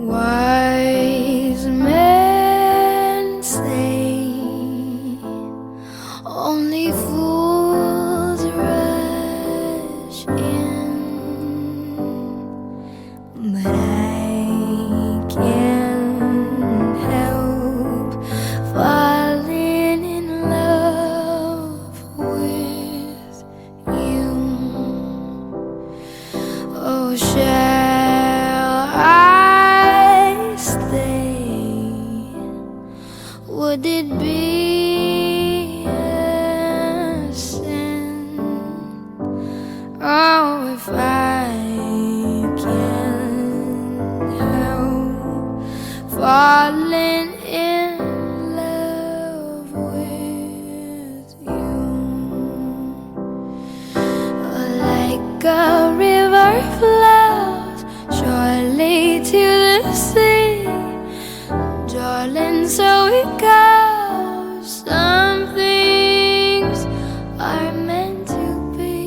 Wise men say only fools rush in, but I can't help falling in love with you. Oh, shall I stay? Would it be a sin? Oh, if I can't help falling in love with you. Like a river flows surely to the sea, darling, so it goes. Some things are meant to be.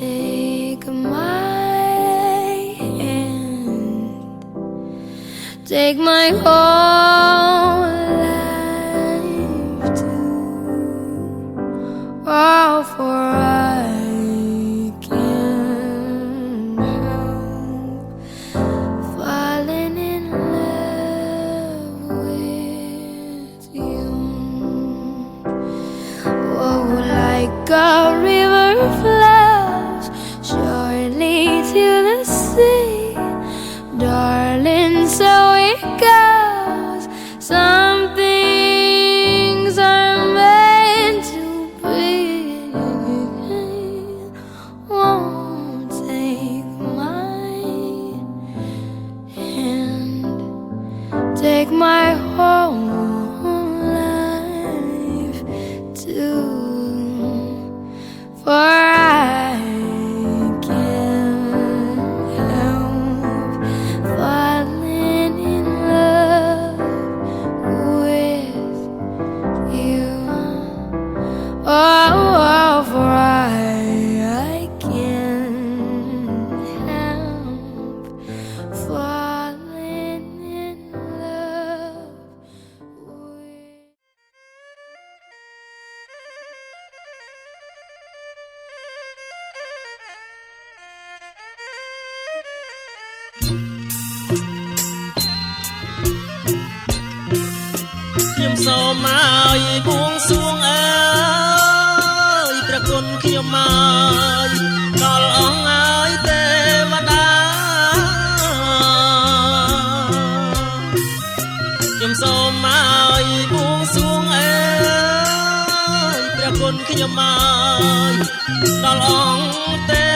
Take my hand, take my whole life too. Oh, for I can't help falling in love with you. Oh, like a river flows surely to the sea, darling, so it goes. Some things are meant to be. Won't take my hand, take my whole life too, for I can't help falling in love with you. Oh, for I can't help falling in love with.ខ្ញុំសូមឲ្យបួងសួងអើយព្រះគុណខ្ញុំមកដល់អង្គឲ្យទេវតាខ្ញុំសូមឲ្យបួងសួងអើយព្រះគុណខ្ញុំមកដល់អង្គទេ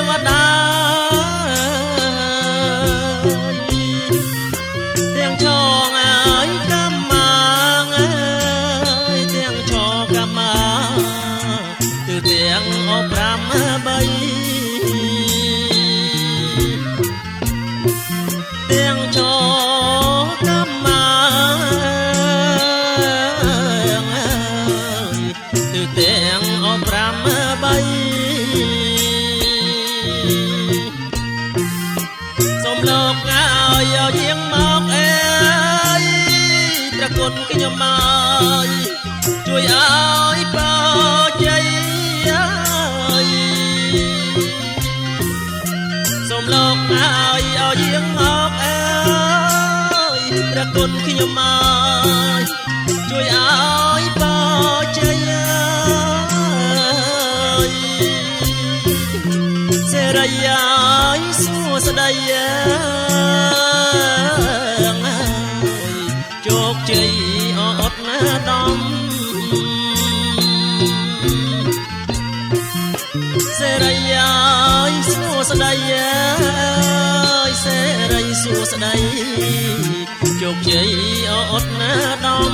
វតាទាំងចងអើយកម្មទាំងអប5 3ទាំងចកម្មទៅទាំងអប5 3សូមលោកឲ្យយាងមកអើយព្រះគុណខ្ញុំមកជួយឲ្យបោជ័យសូមលោកឲ្យយាងមកអើយព្រះគុណខ្ញុំមកជួយឲ្យបោជ័យសេរីឲ្យសួស្ដីជោគជ័យអត់ណាដំសេរីឲ្យសួស្ដីសេរីសួស្ដីជោគជ័យអត់ណាដំ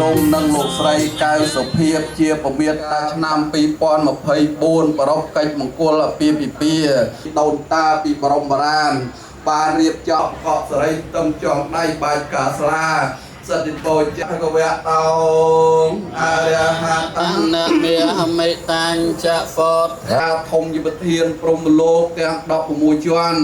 រងនិងលោកស្រីកៅសុភាពជាពមៀតតាឆ្នាំ2024ប្រពកិច្ចមង្គលអាពាហ៍ពិពាហ៍ដូនតាពីបរមបារាណបានរៀបចំកក់សេរីទឹមចងដៃបាច់កាស្លាសតិពោចកវៈតោអរិយហតនមេហមេតាញ់ចហ្វតថាធំយុវធានព្រមលោកទាំង16ជាន់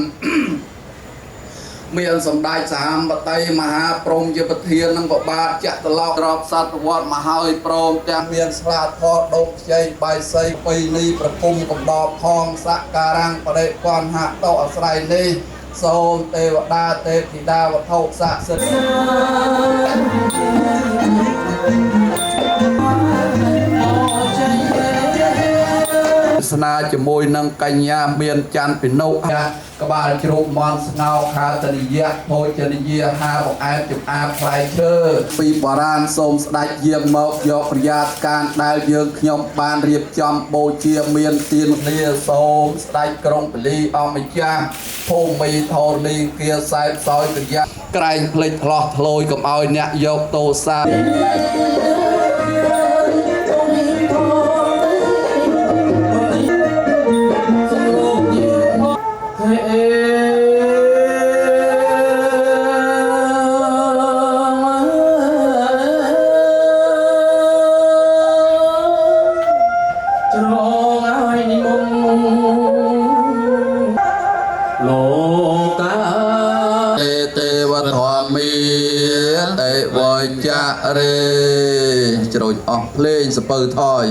មានសម្ដេចសហបតីមហាព្រំយុវធាននិងបបាទចតុឡោក្របសតវត្តមកហើយព្រមទាំងមានស្លាធរដុកខ្ចីបាយសីពីនីប្រគុំកំដរផងសក្ការំបរិពន្ធហតអាស្រ័យនេះសូមទេវតាទេពធីតាវត្ថុស័ក្តិសិទ្ធិស្នាជាមួយនឹងកញ្ញាមានច័ន្ទពិនុក្បាលជ្រូកមន់ស្ងោខាតនិយៈភោជនីយាហាបង្អែមចំអាបផ្លែឈើពីបារាណសូមស្ដេចយាងមកយកប្រយាទការដែលយើងខ្ញុំបានរៀបចំបូជាមានទានលាសូមស្ដេចក្រុងពលីអម្ចាស់ភូមិធរលីគាសែបសោយកញ្ញាក្រែងភ្លេចឆ្លោះធ្លោយកុំឲ្យអ្នកយកទោសារេជ្រោចអស់ភ្លេងសពៅថយ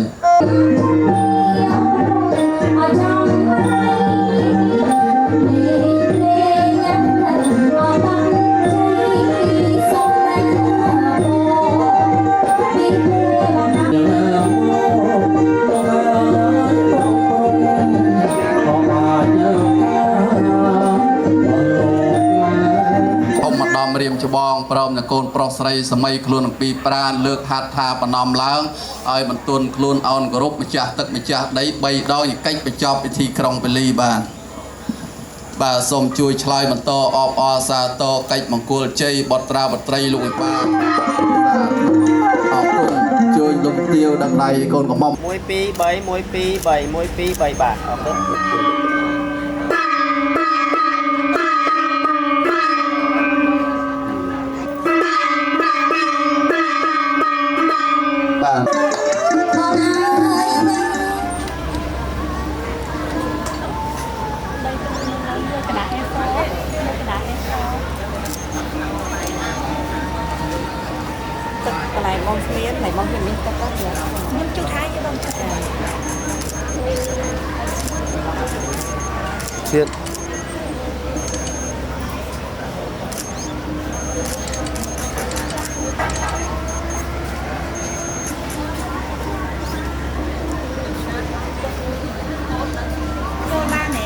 រៀមច្បងព្រមនឹងកូនប្រុសស្រីសម័យខ្លួនអំពីប្រានលើកហាត់ថាបណ្ដំឡើងឲ្យបន្ទន់ខ្លួនអោនគោរពម្ចាស់ទឹកម្ចាស់ដី3ដងកិច្ចបញ្ចប់ពិធីក្រុងពលីបាទសូមជួយឆ្លើយបន្តអបអរសាទរកិច្ចមង្គលជ័យបុត្រាបុត្រីលោកវិបាអរគុណជួយលោកទាវដល់ដៃកូនកំមុំ1 2 3 1 2 3 1 2 3បាទអរគុណបងស្មៀនហើយបងមានទឹកក៏ខ្ញុំជុះថាយបងជុះថាទៀតចូលបានទេ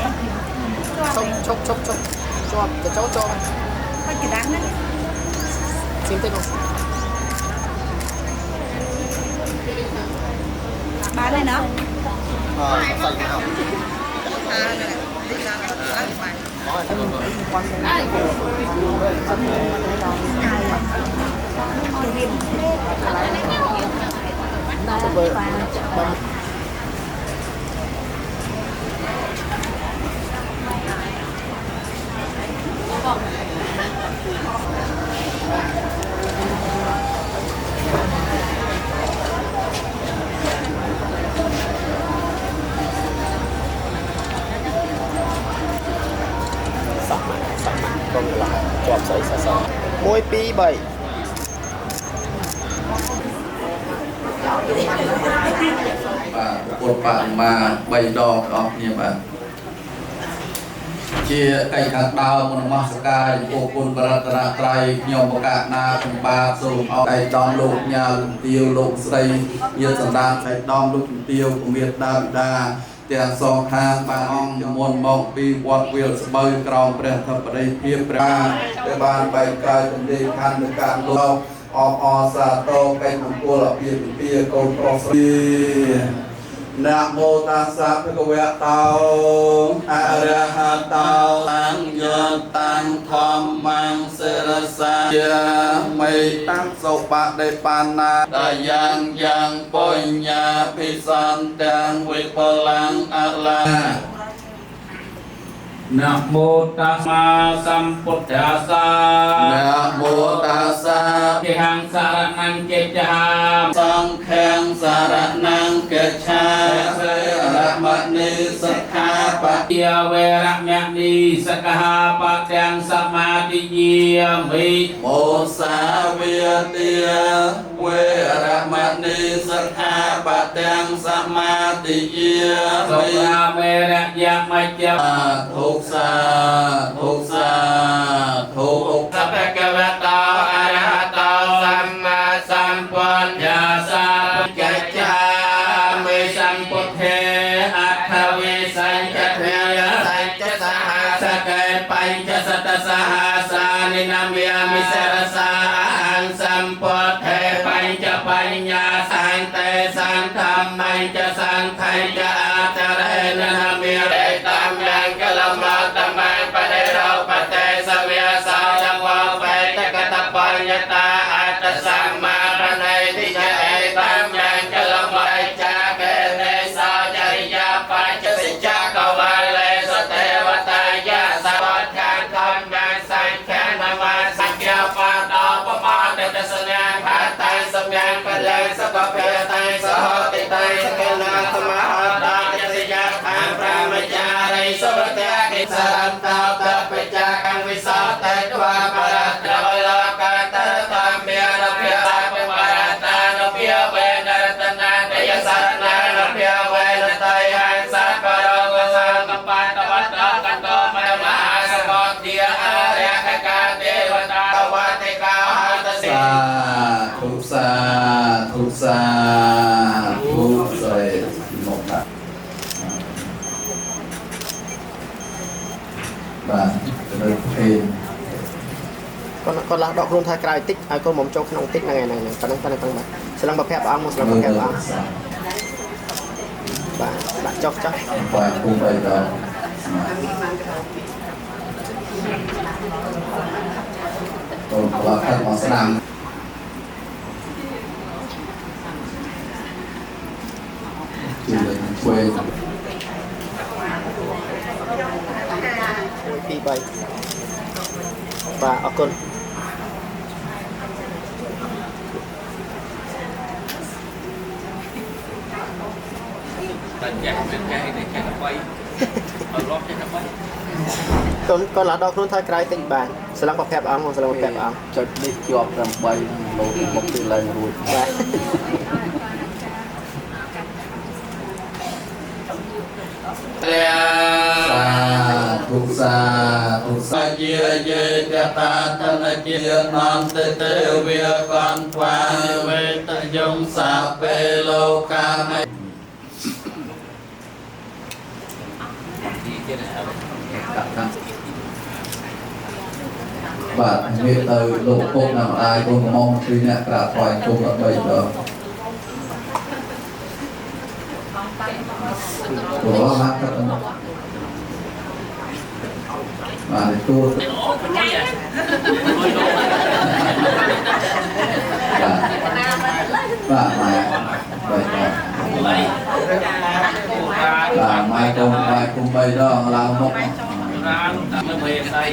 ជប់ជាប់ទៅចូលបាច់កណ្ដាស់ណាជិះទៅបានហើយណោះសាច់មកជាប់ស្អីសស1 2 3ពុទ្ធបដិមា3ដងអស់គ្នាបាទជាកិច្ចខាងដើមនមស្ការចំពោះគុណបរតនត្រ័យខ្ញុំបកណាខ្ញុំបាទសូមអរឯកឧត្តមលោកញ៉ាជំទាវលោកស្រីយាសន្តានឯកឧត្តមលោកជំទាវពមេតាបិតាទាំងសងខាងបានអង្គមុនមកពីវត្តវាលស្បូវក្រោមព្រះធិបតីភាពព្រះដែលបានបែកកាយទន្លេខណ្ឌនៃការលោកអបអរសាទរកិច្ចមង្គលអាពាហ៍ពិពាហ៍កូនប្រុសស្រី นะโมตัสสะภะคะวะโตอะระหะโตสัมมาสัมพุทธัสสะธัมมังสรสะยะไม่ตั้งสุปะได้ปานาดายังปุญญาภิสันตังวิปลังอะลังนะโมตัสสะสัมพุทธัสสะนะโมตัสสะ ทิหังสารนังเกจจาม สังฆังสารนังกัจฉามิระมะนิสัทธาปะ เยเวระมะนีสกหาปะตังสมาธิเยมิ โมสาเวียเตียเวระมะนิสัทธาปะตังสมาธิเย ส มิ ลาเวระยะมัจจา ทุกสาทุกสาทุก สัพพะกวะโตอะระหะโตสัมมาสัมพุทธัสสะเกจจามิสัมพุทเทอัตถเวสัญจเทสัญจสหัสเกปัญจสัตตสหัสานินามิยามิสรสาหังสัมพุทเทปัญจปัญญาสังเตสังธรรมัญจสังขัญจอาจาเรนะมิเรตัมยังกลมัตตมังปะเดโรปะเตสเวียสาจังวะเปตกตปัญญตาอัตสัมมาปะเนติเจเอตัมยังกลมัจจาเกเนสาจริยาปัญจสิจกวาเลสเทวตายาสัพพะธรรมังสังฆานามาสังฆาปะตาปมาเตตสญาภาตังสัมยังปะเลสกะเพตังสหติตังสกนาธรรมะตาจริยาขังพระมจาริสุปเตกิสันตาตะปิจาคังวิสาเตตวาปรัตตะโลกาตะธรรมเมียระเพียตาปมาตาระเพียเวนรัตนาเตยสัตนาระเพียเวนตายันสัพพะโรกสังกัปปะตวัตตะกันโตมะมหาสมุทเทียอาเรียกกาเทวตาตวัติกาหัตสิ สาธุสาธุสาธุใส่หมกอะบ้านจะได้เพลง còn là đọc luôn thay cái tích ai có mồm cho không tích này còn tăng tăng mà sẽ làm bậc phép ăn một làm bậc phép ăn bạn chọc chắc ฝ่ายผู้ไปเราตรงเราท่านหมอสนามช่วยช่วย ที่ใบvà ở con แต่แยกเป็นแยกในแยกไปเอาล็อกแยกไป con là đọc luôn thay cái tích bạn sẽ làm bậc phép ăn một sẽ làm bậc phép ăn ចុចនេះជាប់ដើម្បីលោតមកពីឡើងរួច và เรีย ทุกสาทุกสาเยเยกตาตนะเจนอนเตเตเวียกันทวาเวตยงสาเปโลกาให้บาทเมตตาโลกพวกนำอายคนมองคือเนี่ยกราบไหว้ชมกับไปเถอะหัวรักกันมาในตู้บ้ามาไปต่อบ้าไม่ตรงไปคุมไปดองเราหมก ร้านไม่เคยใส่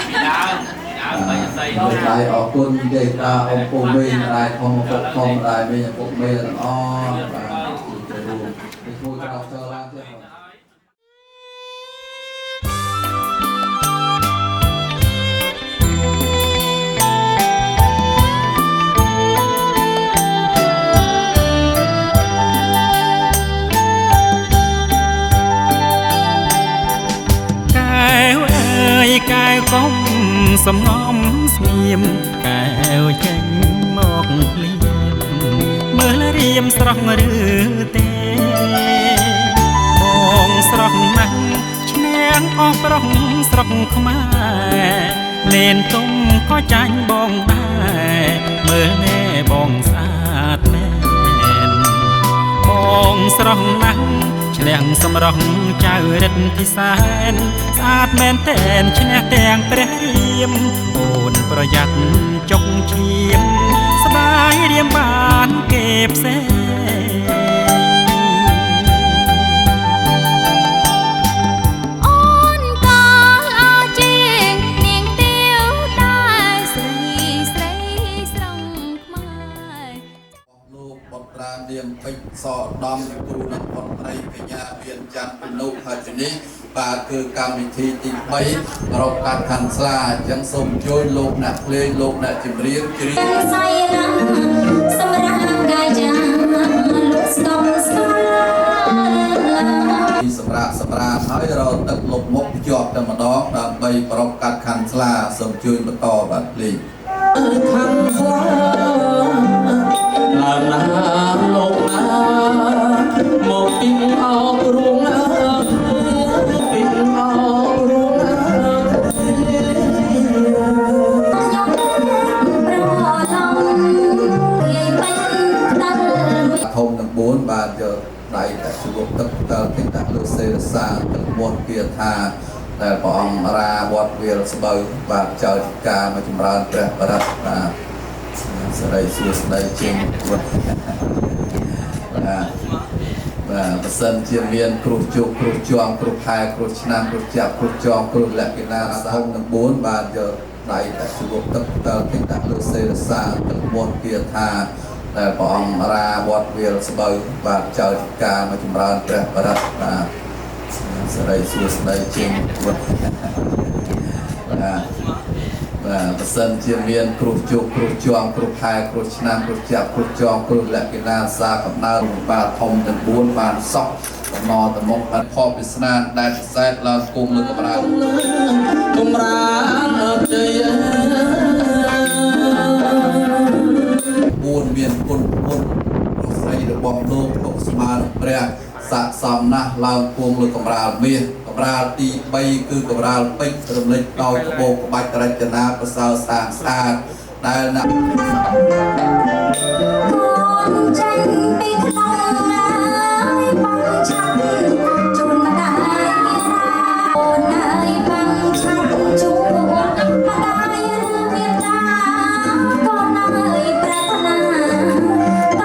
มีน้ำไปใส่ ลายออกต้นเดตาองค์ปูเมนลายทองปกทองลายเมย์ปกเมย์อ๋อไปดูไปพูดกับเธอล่างเจ้า កែវកុំសំងំស្ងៀមកែវចេញមកភ្លៀមមើលរៀមស្រស់ឬទេបងស្រស់ណាស់ឈ្នះអស់ប្រុសស្រុកខ្មែរលេនទុំក៏ចាញ់បងដែរមើលណែបងស្អាតមែនប បងស្រស់ណាស់ឆ្លៀងសម្រស់ចៅរិទ្ធពិសែនស្អាតមែនតែនឈ្នះទាំងព្រះរាមអូនប្រយ័ត្នចុកឈាមស្ដាយរៀមបានគេផ្សេងនាងពេជ្រសដំគ្រូនិងបុត្រីកញ្ញាមានច័ន្ទពិនុហើយទីនេះបាទគឺកម្មវិធីទី3រកកាត់ខាងស្លាអញ្ចឹងសូមជួយលោកអ្នកភ្លេងលោកអ្នកចម្រៀងជ្រៀងសម្រាប់កាយចាលោកស្ដំស្គាល់សម្រាប់ហើយរកទឹកលុបមុខជាប់តែម្ដងដើម្បីប្រកកាត់ខាងស្លាសូមជួយបន្តបាទភ្លេងខាងស្លាឡើងណាលោកណាមកពីអោរួងណាពីអោរួងណាខ្ញុំប្រឡងយាយពេញដល់ធំទាំង4បាទយកដៃតែជួបទឹកដល់ទីដាក់លើសេរសាទឹកវត្តគាថាដែលព្រះអង្គរាវត្តវាលស្បូវបាទចៅធិការមកចម្រើនព្រះបរិត្តបាទស្ដីសួស្ដីជាងគាត់បាទបើសិនជាមានគ្រូជោគគ្រូជាប់គ្រូខែគ្រូឆ្នាំគ្រូចាប់គ្រូចងគ្រូលក្ខិណាសហគមន៍ទាំង4បាទយកដៃតែជួបទឹកដល់ទីដាក់លើសេរសាទឹកវត្តគាថាដែលព្រះអង្គរាវត្តវាលស្បូវបាទចៅធិការមកចម្រើនព្រះបរិត្តបាទស្ដីសួស្ដីជាងគាត់បាទបើសិនជាមានគ្រូជោគគ្រូជាប់គ្រូខែគ្រូឆ្នាំគ្រូចាប់គ្រូចងគ្រូលក្ខិណាសាកំណើបាទធំទាំង4បានសក់កំណទៅមុខអត់ខពិស្នាដែលពិសេសឡើងគុំលើកម្រាលអត់ជ័យ4មានគុណពុទ្ធប្រស័យរបស់លោកលោកស្មារតីព្រះស័ក្តិសមណាស់ឡើងគួងលើកម្រាលមាសកម្រាលទី3គឺកម្រាលពេជ្ររំលេចដោយក្បូរក្បាច់រចនាប្រសើរស្អាតដែលណាកូនចេញពីក្នុងណាយបងឆាប់ជូនម្ដាយអូនណាយបងឆាប់ជូនម្ដាយមានតាកូនណាយប្រាថ្នាតប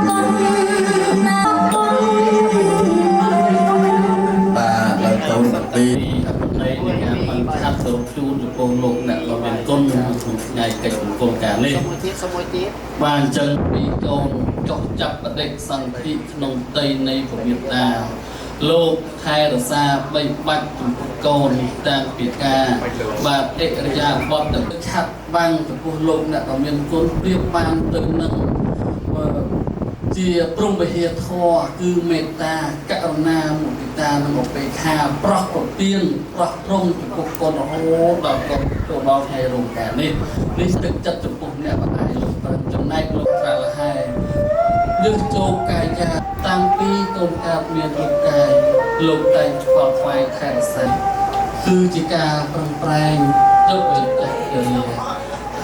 គុណណាគុណបាទដល់កូនតាពីនៃការបានហាត់សរុបជូនចំពោះលោកអ្នកលោកមានគុណក្នុងថ្ងៃកិច្ចមង្គលការនេះមួយទៀតបានអញ្ចឹងពីកូនចុះចាប់បដិសន្ធិក្នុងតីនៃព្រះមេត្តាលោកថែរក្សាបីបាច់ចំពោះកូនតាំងពីការបាទអិរិយាបថទៅឆាត់បាំងចំពោះលោកអ្នកដ៏មានគុណប្រៀបបានទៅនឹងជាព្រំវិហារធម៌គឺមេត្តាករុណាមុទិតានិងឧបេក្ខាប្រោះប្រទានប្រោះត្រង់ចំពោះកូនរហូតដល់កូនទៅដល់ថ្ងៃរោងការនេះទឹកចិត្តចំពោះអ្នកម្ដាយលោកប្រឹងចំណែកលោកត្រាលហែយើងចូលកាយចាតាំងពីកូនកើតមានរូបកាយលោកតែងខ្វល់ខ្វាយខែរសាគឺជាការប្រឹងប្រែងទៅវិទ្យា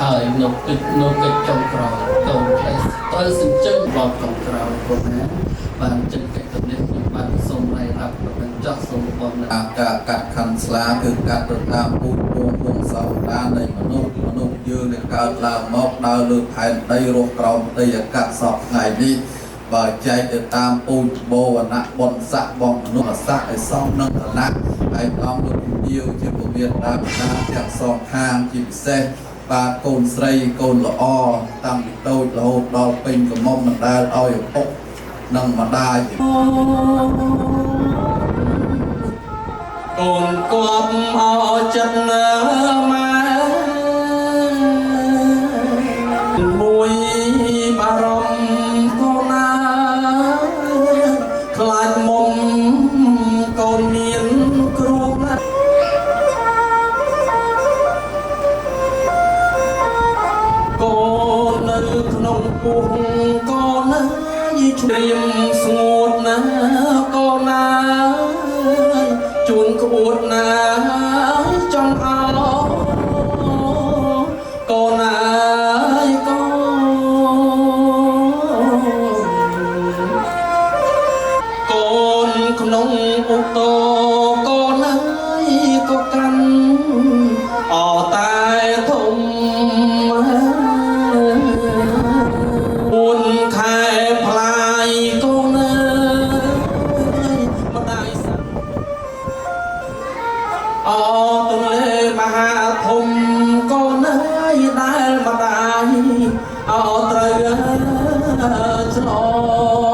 ហើយនៅកិច្ចចុងក្រោយកូនតែត្រូវសញ្ជឹងបបចុងក្រោយកូនណាបានចិនកិច្ចនេះខ្ញុំបានសូមរាយរាប់ប្រកាសចោះសូមបងការកាត់ខណ្ឌស្លាគឺកាត់ទៅតាមពូជពងវងសោតានៃមនុស្សយើងដែលកើតឡើងមកដើរលើផែនដីរស់ក្រោមដីអាកាសសពថ្ងៃនេះបើចែកទៅតាមពូជបវណ្ណៈបុណ្យស័ក្តិបងមនុស្សស័ក្តិឲ្យសមនឹងឋានៈហើយអង្គលោកទាវជាពុមានដើមតាទាំងសងខាងជាពិសេសបាទកូនស្រីកូនល្អតាំងពីតូចរហូតដល់ពេញកំមុំមិនដែលឲ្យឪពុកនិងម្ដាយកូនគប់អោចិត្តណាម៉ែមួយបារម្ភកូនណាខ្លាចមុំកូនមានគ្រោះណាកូននៅក្នុងពុះកូនណាយីជ្រាមស្ងួតណាកូនណាជួនក្បួតណាចង់អោកូនណាយកូន អទន្លេមហាធំកូនអើយដែលម្ដាយអត្រូវឆ្ល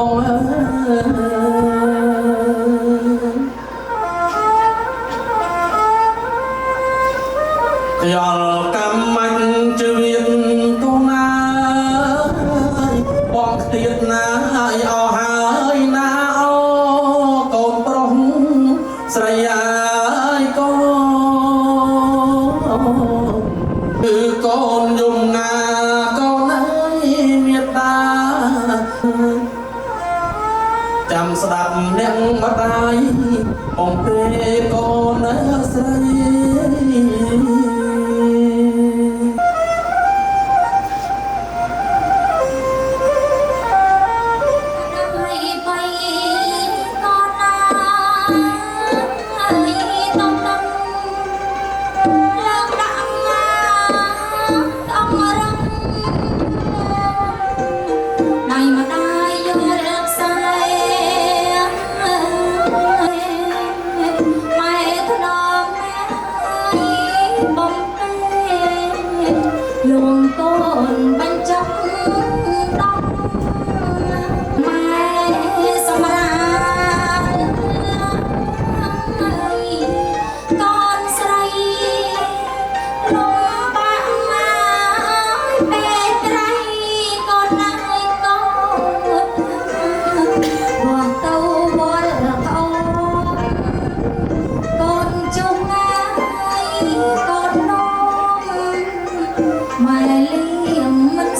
ងយល់កម្មមាញ់ជីវិតកូនណាបងខ្ទៀតណាឲ្យអស់ហើយណាអូកូនប្រុសស្រីអើយកូនគឺកូនយំណាកូនអើយមេត្តាចាំស្ដាប់អ្នកម្ដាយអំពេលកូនស្រីលួងកូនបញ្ចុកដល់ម៉ែសម្រាប់កូនស្រីលំបាក់ណាស់ពេលត្រីកូនណាយកូនវត្តទៅវល់កូនកូនជុំណាយកូននោះម៉ែលៀងមិន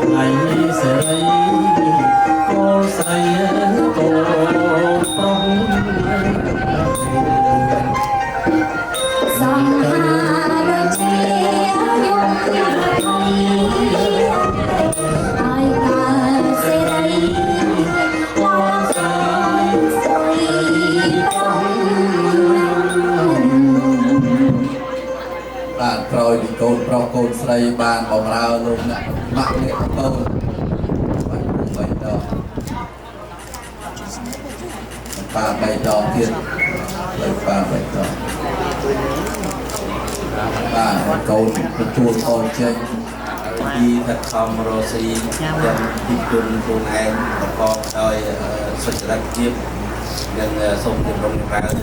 ថ្ងៃសេរីកូនស្រីកូនប្រុស សង្ហាដូចជាយំហើយការសេរីឡើងស្រីស្រីប្រង បាទក្រោយពីកូនប្រុសកូនស្រីបានបម្រើលោកអ្នកម៉ាក់អ្នកកូនបាទបីដងបាទបីដងទៀតបាទបីដងបាទកូនទទួលអរចេញពីថាខំរស់ស៊ីទាំងទីគុណខ្លួនឯងប្រកបដោយសុចរិតភាពនិងសូមជំរុញចម្រើន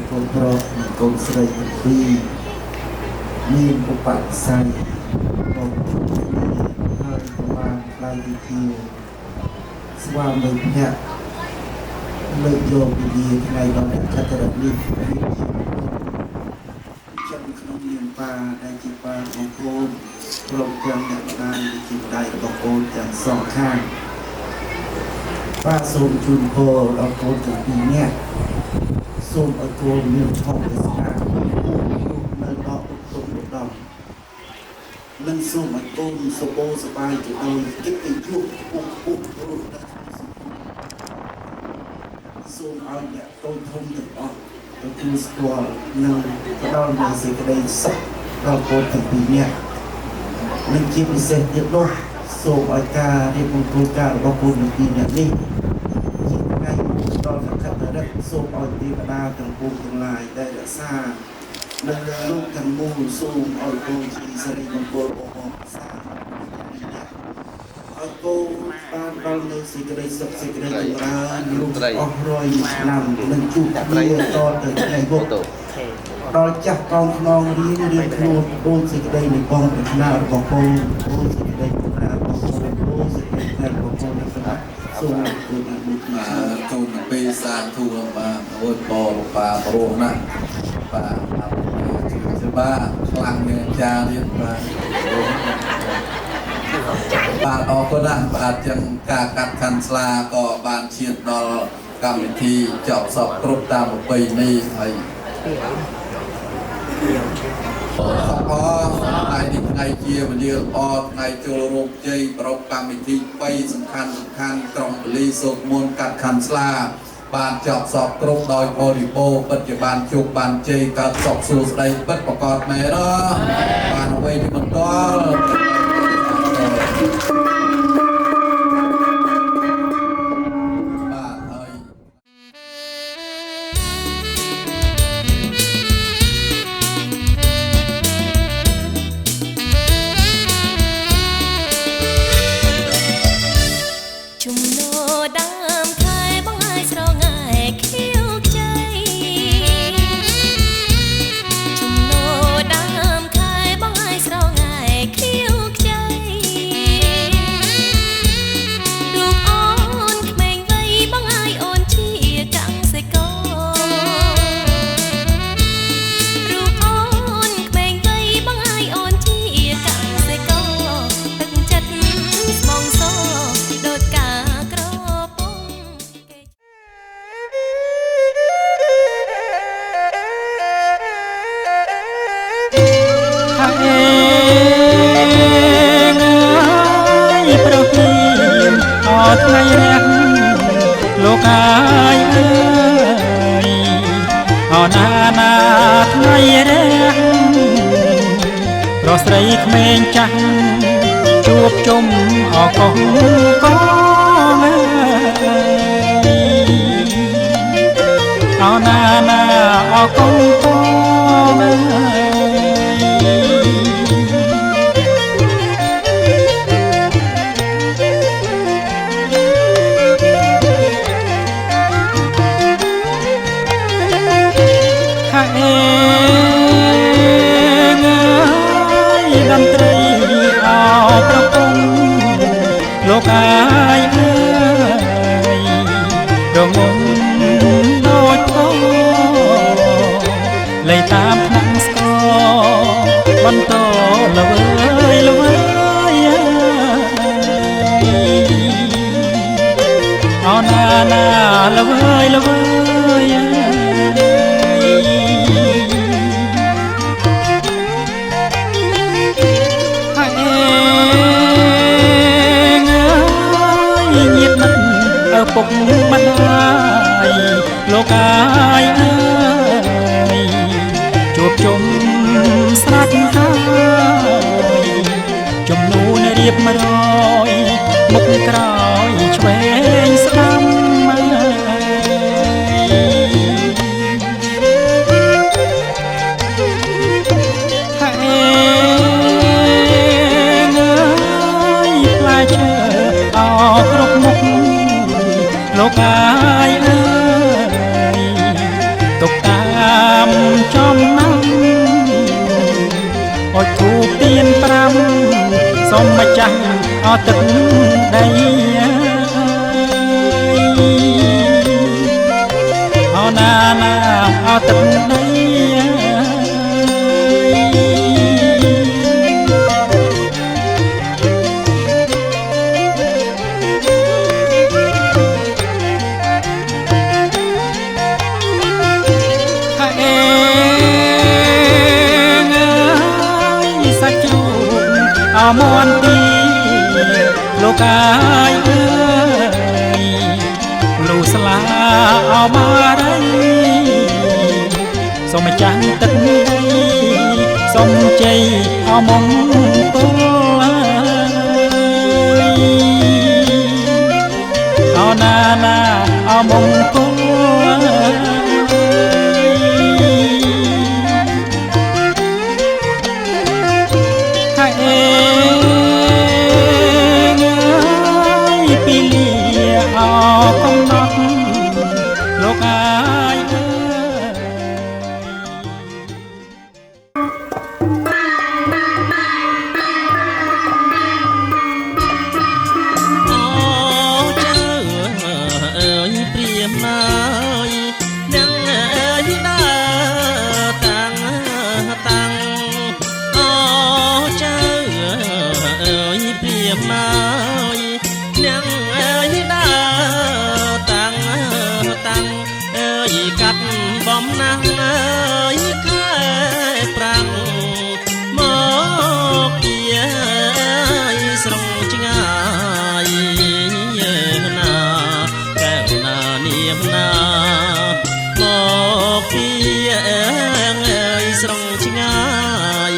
កូនប្រុសកូនស្រីទាំងពីរមានឧបនិស្ស័យមកជួបគ្នាហើយប្រមាណខ្លៃវិធីស្វាមីភក្តិលើកយកវិធីថ្ងៃដល់អ្នកចត្រនេះចំក្នុងនាមប៉ាដែលជាប៉ាของកូនព្រមទាំងអ្នកម្ដាយជាម្ដាយរបស់កូនទាំងសងខាងប៉ាសូមជូនពរដល់កូនទាំងពីរនាក់ សូមឲ្យកូនមានធម៌ទេសនានៅដល់ឧត្តមឧត្តមនិងសូមឲ្យកូនសុខសប្បាយទៅដោយកិត្តិយសពុះរស់ដល់សូមឲ្យអ្នកកូនធំទាំងអស់ទទួលស្គាល់និងផ្ដល់នូវសេចក្តីសុខដល់កូនទាំងពីរនាក់និងជាពិសេសទៀតនោះសូមឲ្យការរៀបមង្គលការរបស់កូនទាំងពីរនាក់នេះ ដល់សក្តិរិទ្ធសូមឲ្យទេវតាទាំងពួងទាំងឡាយដែលរក្សានៅលើលោកទាំងមូលសូមឲ្យកូនជាសិរីមង្គលអបអរសាទរឲ្យកូនបានដល់នៅសេចក្តីសុខសេចក្តីចម្រើនលោកអស់រយឆ្នាំនិងជួបគ្នាតទៅថ្ងៃមុខដល់ចាស់កោងខ្នងរៀងខ្លួនអូនសេចក្តីនៃបងប្រាថ្នារបស់កូនអូនសេចក្តីប្រាថ្នារបស់កូនអូនសេចក្តីនៃរបស់កូននៅក្នុង សូមអរគុណអនុមោទនាពេលសាធុបាទអូយបរបាទព្រោះណាស់បាទជាបាទខ្លាំងជាងចាទៀតបាទអរគុណណាស់បាទចឹងការកាត់ខាន់ស្លាក៏បានឈានដល់កម្មវិធីចប់សពគ្រប់តាមប្រពៃណីហើយ ថ្ងៃនេះថ្ងៃជាវេលាល្អថ្ងៃចូលរោគជ័យប្រកកម្មវិធី3សំខាន់ក្រុងពលីសូត្រមន្តកាត់ខាន់ស្លាបានចប់សពគ្រប់ដោយបរិបូរណ៍ពិតជាបានជួបបានជ័យកើតសុខសួស្តីពិតប្រកបមែនបានអ្វីទីមិនដល់ ថ្ងៃរះលោកកាយអើយអណាណាថ្ងៃរះប្រស្រីក្មេងចាស់ជួបជុំអកងកងអណាណាអកងកង លោកអាយអើយរងំដូចផងលេងតាមថ្នាក់ស្គរបន្តល្វើយល្វើយ ណាល្វើយល្វើយហើយញាតិមិត្តឪពុកម្ដាយលោកអាយអើយជួបជុំស្រាច់ហើយជំនូនរៀប100មុខក្រោយឆ្វេងស្ដាំផ្លែឈើអោគ្រប់មុខលោកអាយអើយទុកតាមចំណាំអុជធូបទៀន5សូមម្ចាស់អត់ទឹកដីអោណាណាអត់ទឹកដីអមន់ទីលោកអាយអើយលូស្លាអមារីសូមចាំទឹកដីសូមជ័យអមង្គលអណាណាអមង្គលកំណត់លោកអាយអើចៅអើយព្រាមណាយនឹងអើយដើរតាំងអូចៅអើយព្រាមណាយនឹងអើយដើរតាំងអើយកាត់បំណាំងអើយខែប្រាំងមកពីស្រុងឆ្ងាយណាកែវណានាងណាមកពីស្រុងឆ្ងាយ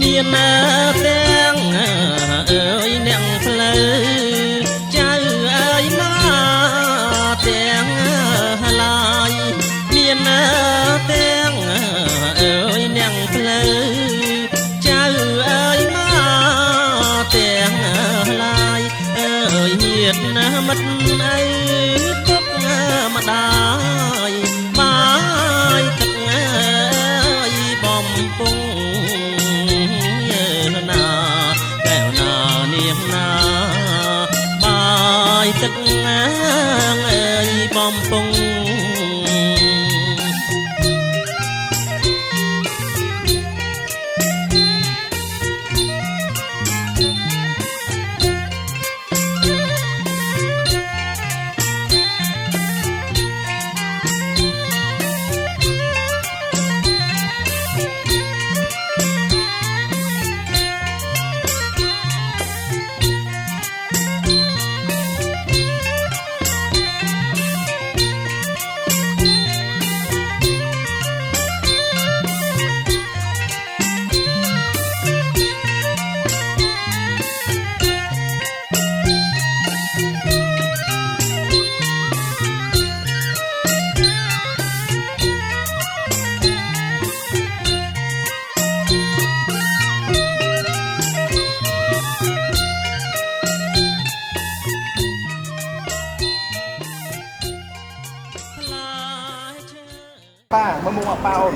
មានទាំងអើយអ្នកផ្លូវចៅអើយណាទាំងឡាយមានទាំងអើយអ្នកផ្លូវចៅអើយណាទាំងឡាយអើយញាតិណាមិត្តអើយទុកម្ដាយបាយទឹកអើយបំពង់បាយទឹកអើយបំពង់ប៉ាមើលមកប៉ាអូន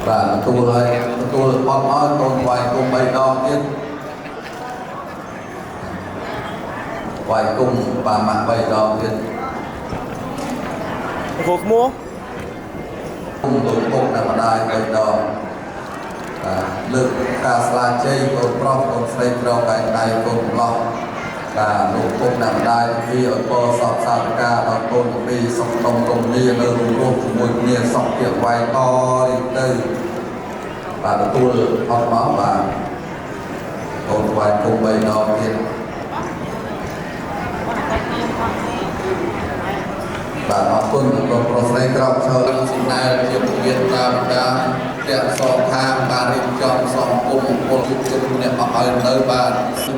បាទទទួលឲ្យទទួលអត់ឲ្យកូនវាយគុំ3ដងទៀតវាយគុំបាម៉ាក់3ដងទៀតគោក្មួគុំទុកពុកនៅម្ដាយ3ដង លើកការស្លាជ័យកូនប្រុសកូនស្រីត្រូវកែដៃកូនប្រុសលោកគុំអ្នកម្ដាយពីឲ្យពរសពសាធការដល់កូនពីសុខដុមរមនានៅរស់រស់ជាមួយគ្នាសុខជាវាយតរីទៅទទួលអត់មកបាទកូនថ្វាយគុំ3ដងទៀតបាទអរគុណកូនប្រុសស្រីក្រោកឈរសម្ដែងជាពវិទ្រាបតាទាំងសងខាងបានរៀបចំសំគុំពលយុទ្ធជំនះមកឲ្យនៅបាទ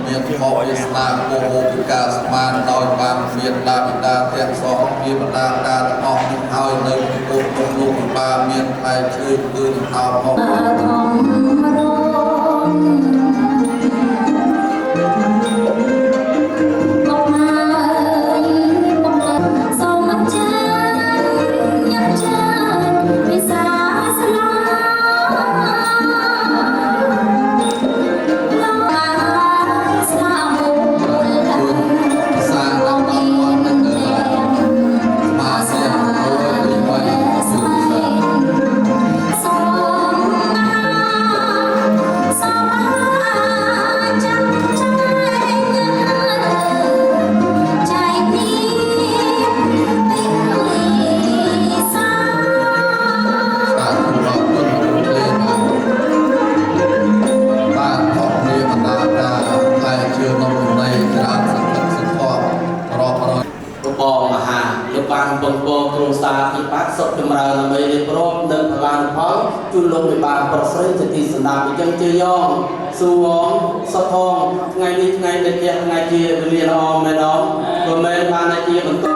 មានខោវាសនាគោហោពិការស្មានដោយបានមានដាបិតាទាំងសងជាបដាការទាំងអស់នេះឲ្យនៅគោក្នុងលោកបាទមានផ្លែឈើគឺនឹងអោផង ជួនលោកវិបាលប្រស្រីជាទីស្ដាប់អញ្ចឹងជាយ៉ងសួងសុខផងថ្ងៃនេះថ្ងៃនេះថ្ងៃជាវេលាល្អមែនអត់ក៏មែនបានតែជាបន្ត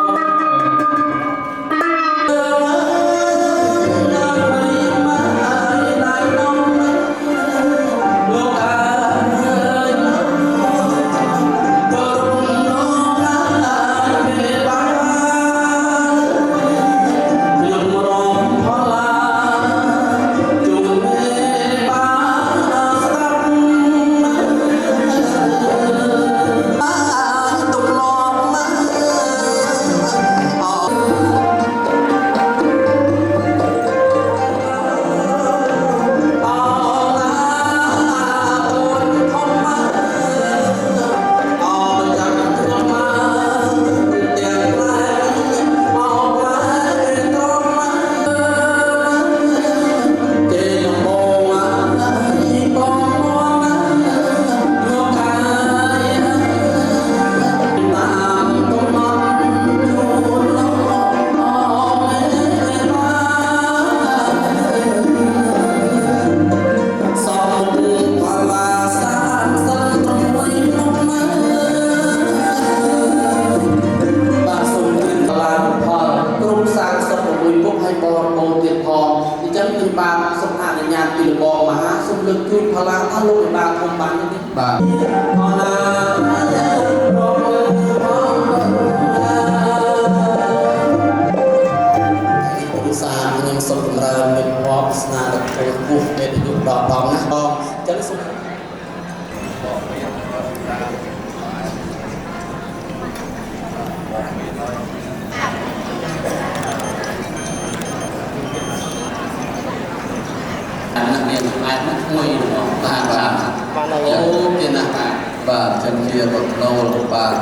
បាទចឹងជាបកណូលបាទ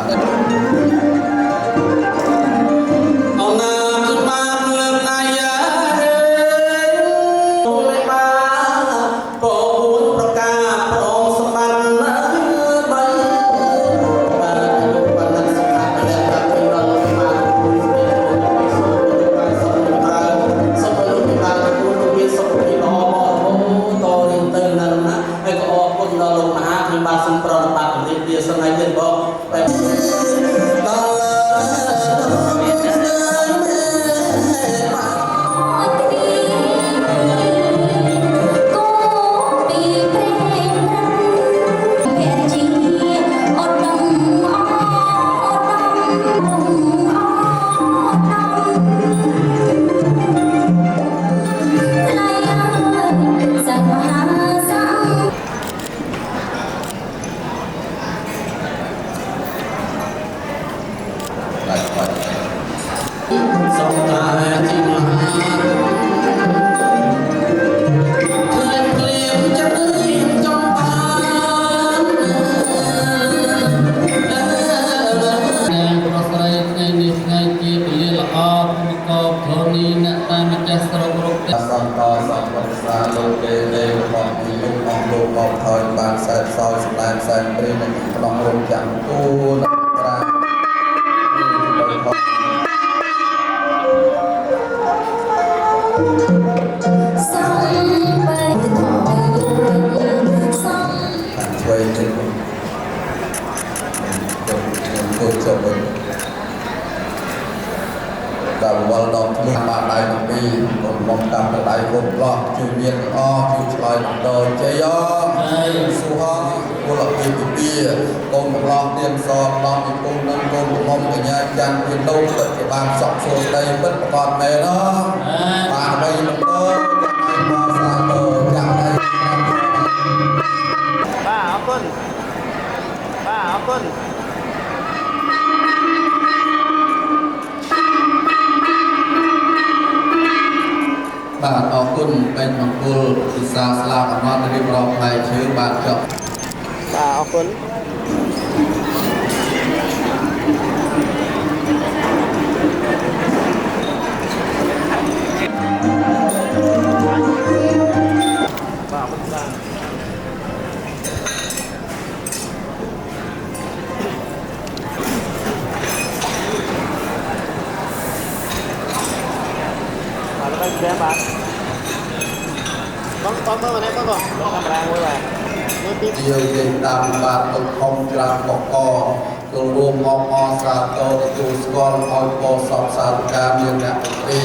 Hãy subscribe cho kênh Ghiền Mì Gõ để không bỏ lỡ បធនីអ្នកតាមម្ចាស់ស្រុករកទេ សន្តោសពវិសាលោកទេទេរបស់ទីលោកของលោកមកថយបានសែនសោយសម្ដែងសែនព្រីនៅក្នុងរោងចក្រគូប្រាសំបីថយសំ ช่วยให้คนจบดับวันดอกมือมาได้ทั้งปีผมมองตามได้คนรอบจูเมียนอ้อจูชลอยโดนเจยอสุฮองกุหลาบปีกงกลองเตียนซอนน้องอีกงนั่งกงมองกันยาจันเป็นโลกเกิดบางสองโซนได้เป็นประกอบแม่เนาะบางใบมันก็ยังไงมาสาโตจังได้ ป้าเอาคุณป้าเอาคุณ បាទអរគុណเป็นមង្គលពិសាស្លាប់អមតរៀបរាប់ផ្នែកជើងបាទចប់ ป้าเอาคุณ ป้ามันป้า แล้วก็แย่บ้านต้องเมื่อวันนี้ก็ก่อนลงกำลังไว้แบบนี่ปิ๊บ យើងនិយាយតាមបាទទុកខំច្រាំកកចូលរួមមកអសាទរទទួលស្គាល់ឲ្យបោសពសាធការមានអ្នកទី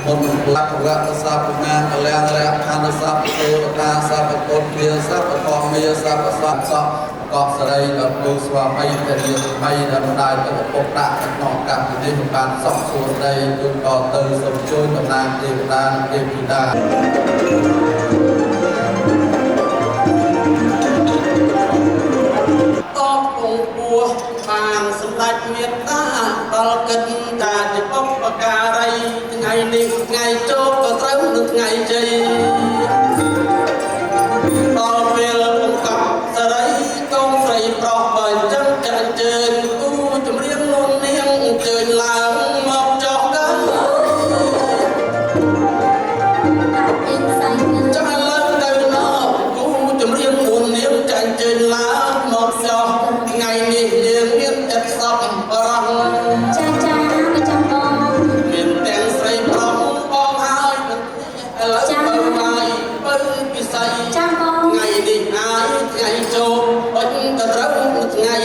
មុនលក្ខណៈសាពណាកលះរៈខណ្ឌសាពទេវតាសាពពុទ្ធវាសាពកោមេសាពសត្វសកកោសរីដល់គូស្វាមីតែជាថ្មីដែលម្ដាយទៅពុកដាក់ក្នុងកម្មវិធីបានសពសួស្ដីជូនតទៅសូមជួយតំណាងទេវតានិងទេវីតា តបគង់ពោះបានសម្ដេចមេត្តាដល់កិច្ចការជាបុព្វការីថ្ងៃនេះថ្ងៃជោគក៏ត្រូវនឹងថ្ងៃជ័យដល់ពេលបង្កប់សេរីកូនស្រីប្រុសបើអញ្ចឹងចាក់ជើងគូចម្រៀងនួននាងអញ្ជើញឡើងមកចុះដល់ អេសៃនឹង ចាំឡើងទៅណោគូចម្រៀងនួននាងចាក់ជើញឡើងមកចុះថ្ងៃនេះយើងមានចិត្តសប្បុរស ចាចាមិនចាំបង មានទាំងស្រីប្រុសបងហើយឥឡូវបើហើយបើពិសី ចាំបង ថ្ងៃនេះហើយថ្ងៃចូលអត់ក៏ត្រូវថ្ងៃ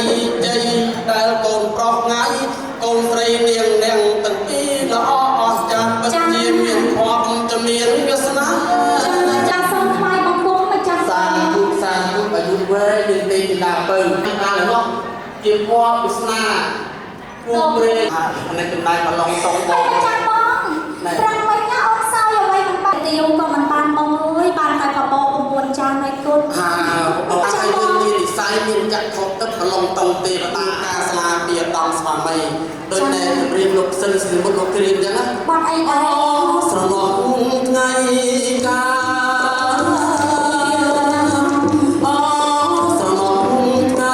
ជ័យដែលកូនប្រុសថ្ងៃកូនស្រីនាងទាំងពីរល្អអស្ចារ្យពិតជាមានភ័ព្វจะមានវាសនា ចាសូមថ្វាយបង្គំម្ចាស់ សាធុសាធុអាយុវែងមានទេពីដើមទៅបាននោះជាភ័ព្វវាសនាគូព្រេនេះចំណាយប្រឡងតងបង ចាំបងប្រាំមិញណាអូនសើយអ្វីមិនបាត់ទាវក៏មិនបានបងអើយបានតែបបោ9ចានឲ្យគុណ អត់ឲ្យយើងមាននិស័យមានចាក់ខុសទឹកប្រឡងតង់ទេតាមការស្លាពីដំស្វាមីដូចតែរៀបលោកសិលសិមុតលោកគ្រៀងអញ្ចឹងណា បាត់អីដែរ ស្រឡងថ្ងៃកាអូស្រឡងថ្ងៃ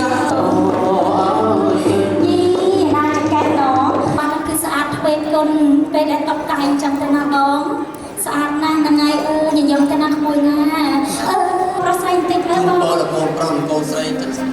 កា យីណាចកែណោបានគឺស្អាតទ្វេគុណពេលដែលតបកាយអញ្ចឹងទៅណាបងស្អាតណាស់ថ្ងៃអើយញញឹមទៅណាក្មួយណាប្រស័យបន្តិចទៅបង បលកូនប្រុសកូនស្រីទាំងស្រុង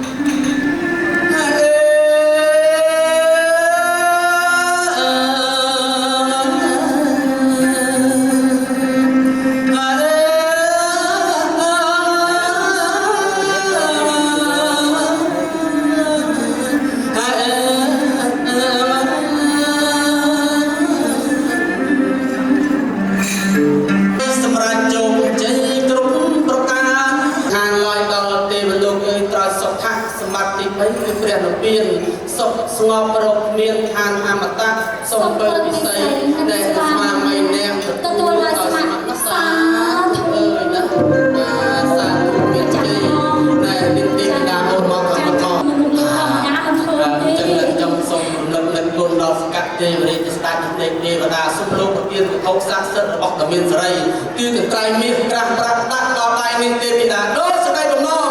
សម្រាប់ជោគជ័យគ្រប់ប្រការខាងឡើយដល់ទេវលោកអើយត្រាស់សុខៈសម្បត្តិទី3គឺព្រះនិព្វានសុខស្ងប់រកមានឋានអមតៈសូមបើពិសីដែលស្វាមីនាង ទទួលឲ្យស្ម័គ្រសាធុ អើយណាសាធុមានជ័យដែលមានទេវតាអូនមកអមតៈ មនុស្សលោកធម្មតាមិនធ្វើទេ ចឹងខ្ញុំសូមរំលឹកនឹងគុណដល់សកតទេវរាជស្ដេចនៃទេវតាសុំលោកប្រទានវត្ថុស័ក្តិសិទ្ធិរបស់តាមានសេរីគឺកត្រៃមាសក្រាស់ប្រាក់ដាក់ដល់ដៃនាងទេវតាដោយសេចក្តីបំណង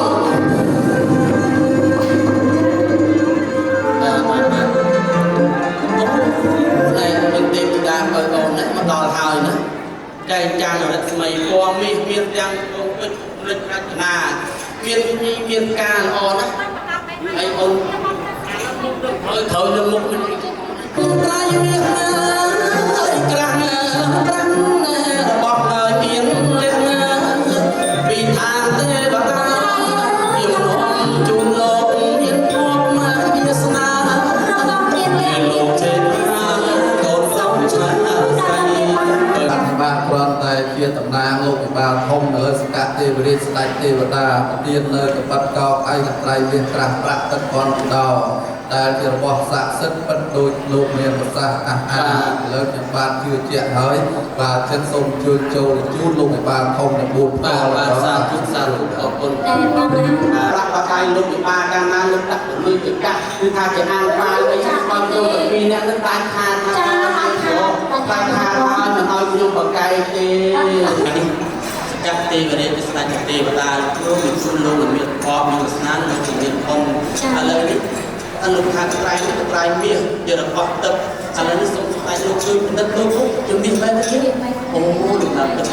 បានបានបានអូ ដែលមានទេវតា បើកូននេះមកដល់ហើយណាចែកចាយរដ្ឋស្មីពណ៌មានទាំងពេជ្ររចនាមានការល្អណាស់ហើយអូនហើយត្រូវនឹងមុខមិនគឺតែមានក្រាំងប្រាំរបស់មានលេងពីឋានទេវតាយើងនាំជូនលោកមានភពមកវាសនាមានលោកទេវតាកូនសំខាន់ស្រីអធិបាលគ្រាន់តែជាតំណាងលោកពិបាលធំនៅលើសក្តិទេវរាជស្ដេចទេវតាប្រទាននៅកបិតកោកឯកត្រៃវាត្រាស់ប្រាក់ទឹកគន់ដោដែលជារបស់ស័ក្តិសិទ្ធិពិតដូចលោកមានប្រសាសន៍អះអាងលើខ្ញុំបានជឿជាក់ហើយបាទចិនសូមជួយចូលជូនលោកពិបាលធំនៅ4បាទសាធុអរគុណតែបងរាប់បកាយលោកពិបាលកាលណាលោកដាក់លើចកាគឺថាជាអានបាលអីបងចូលទៅពីអ្នកនឹងបានខានថាបានខានហើយមិនឲ្យខ្ញុំបកាយទេសក្តិទេវរាជស្ដេចទេវតាលោកមានជូនលោកមានភ័ព្វមានស្នាមនិងមានធំឥឡូវនេះអនុខាត្រៃមាសជារបស់ទឹកឥឡូវនេះសូមស្ដេចលោកជួយពិនិត្យលោកជំនាញបែបនេះអូលោកតាមទឹក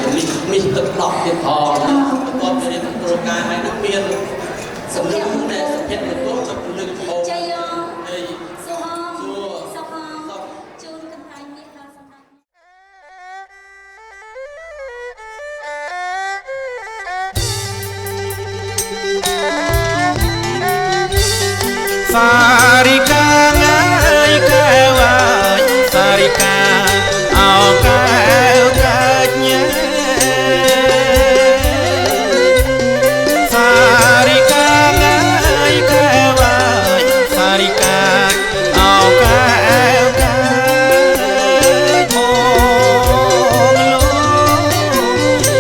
នេះទឹកដក់ទៀតផងប្រកបជាគ្រូការហើយនឹងមានសម្លេងដែលសុភមង្គលចុះលើកផងចៃយង ហើយ សុហមសុខមជូនកន្លែងនេះដល់សម្ដេច Sarika ngai kawai Sarika au kau kanya Sarika ngai kawai Sarika au kau kanya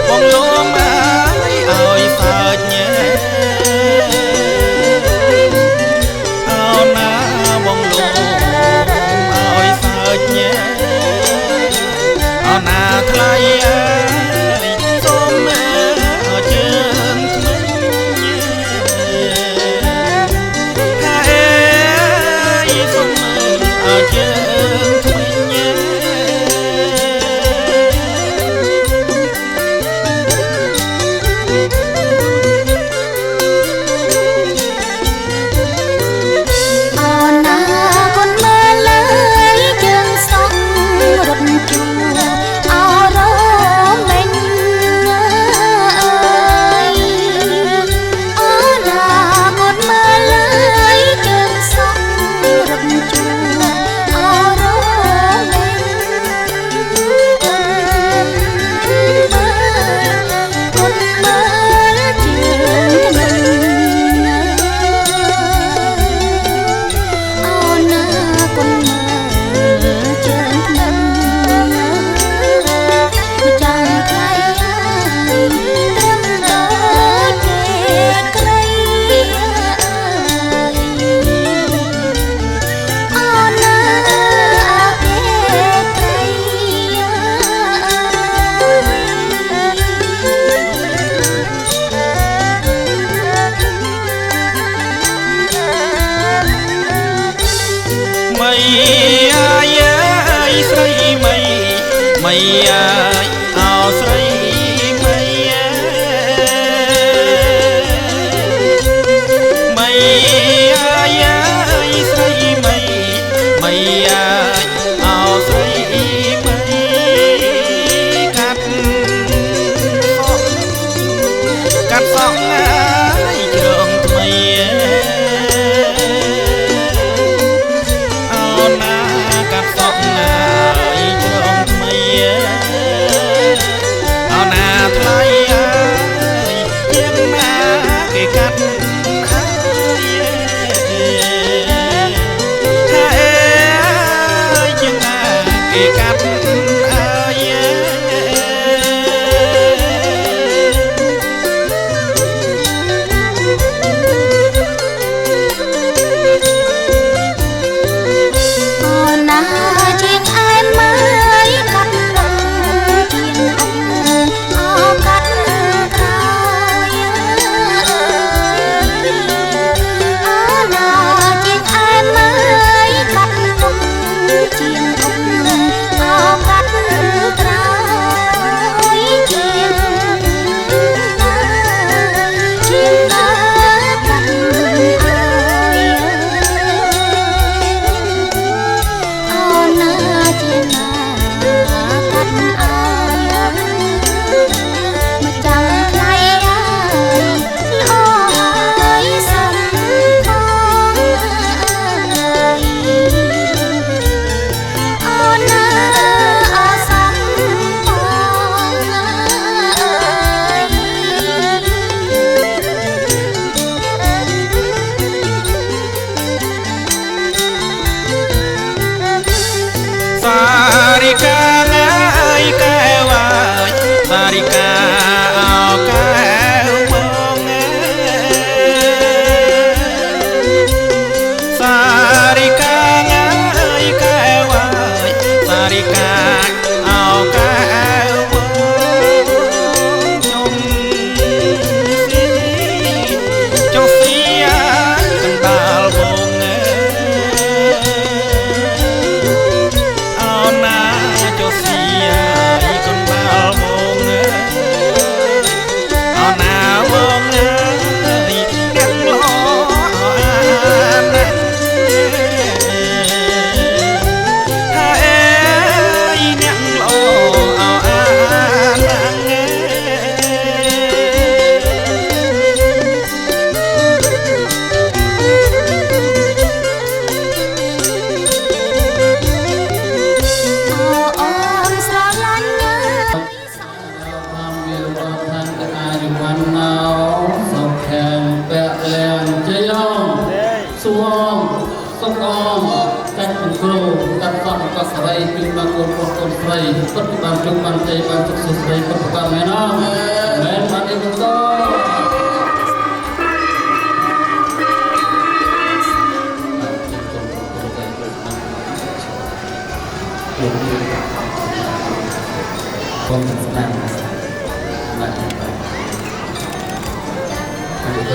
Bong lo mai oi phanya រីពុទ្ធបានជុំបានទេបានសុខសុខស្ដីពុទ្ធកម្មមែនអមែនបានទេបងកុំស្ដាប់បាទហើយ ដ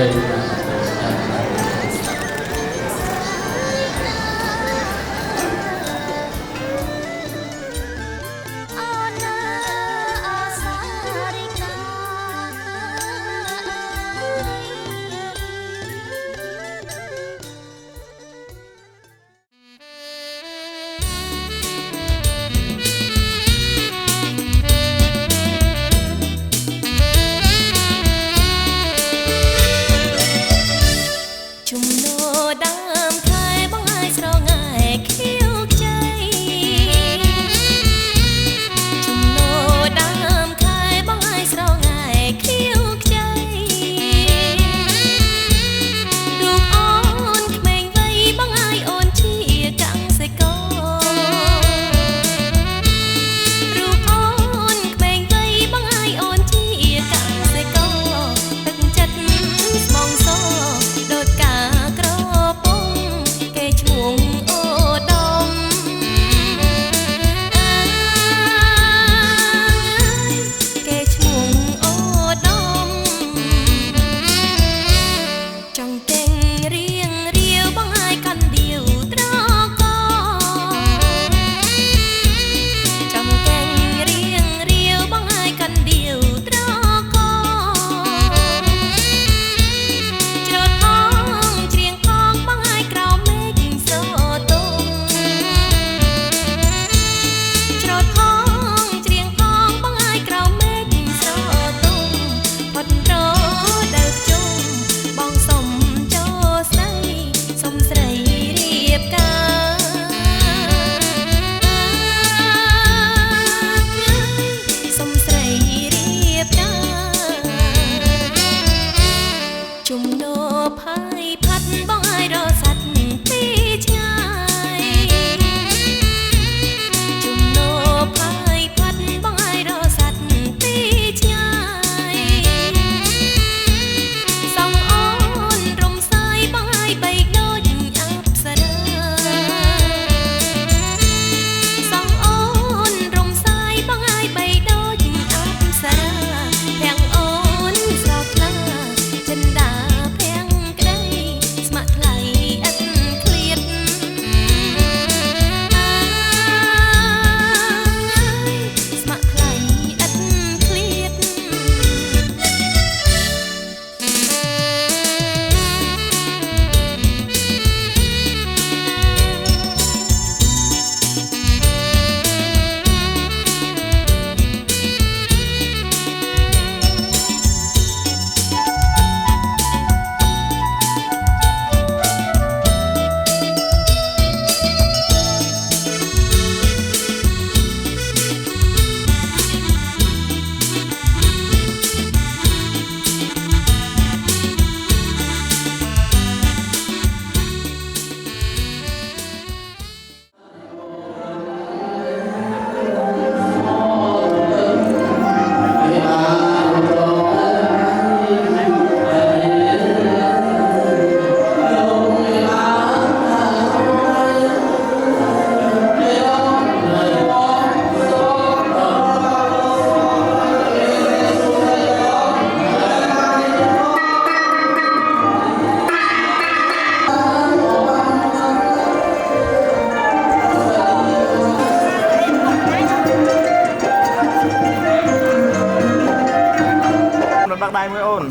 ៃមួយអូន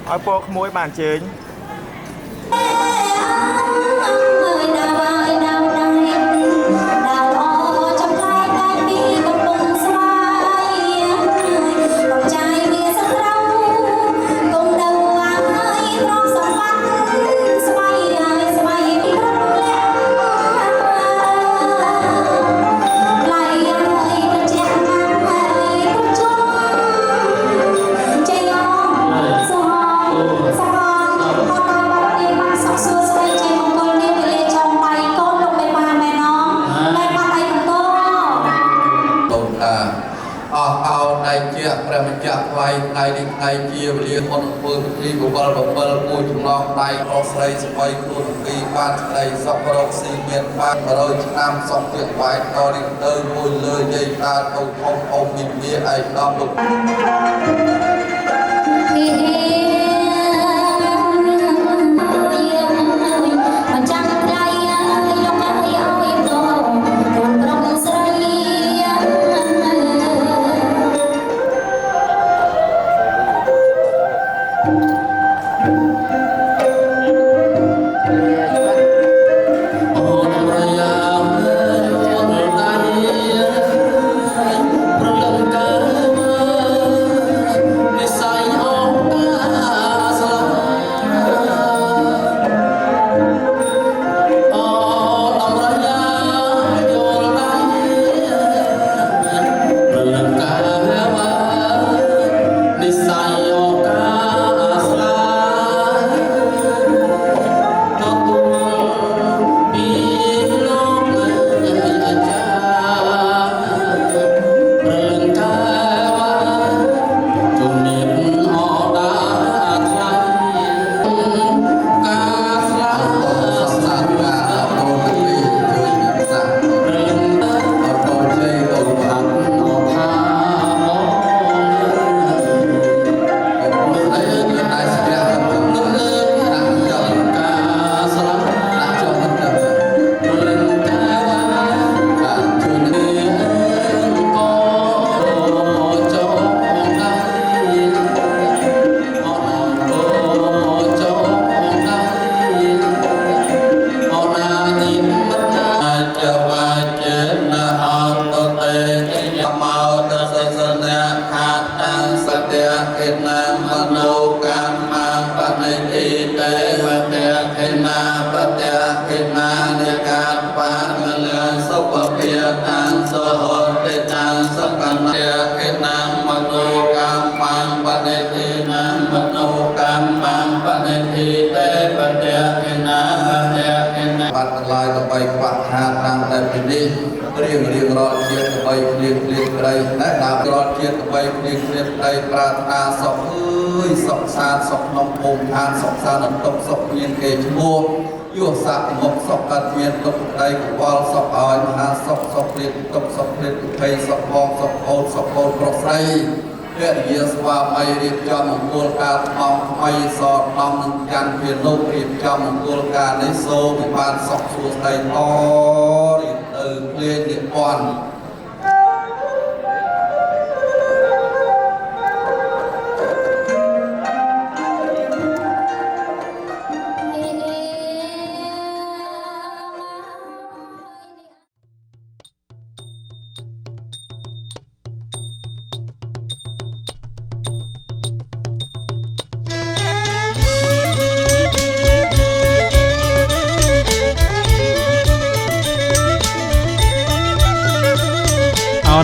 ឲ្យពកក្មួយបានជើញ សួស្តីជាមង្គលនាងវេលាចំបៃក អស់អោដៃជាព្រះម្ចាស់ថ្លៃថ្ងៃនេះថ្ងៃជាវេលាមុនធ្វើពិធីបបិលមួយចំណងដៃអស់ស្រីស្បៃខ្លួនពីបានស្ដីសពរកស៊ីមានបាន100ឆ្នាំសពទៀតបែកតនេះទៅមួយលើយាយតាទៅធំអ៊ំមីមីឯកដំលោក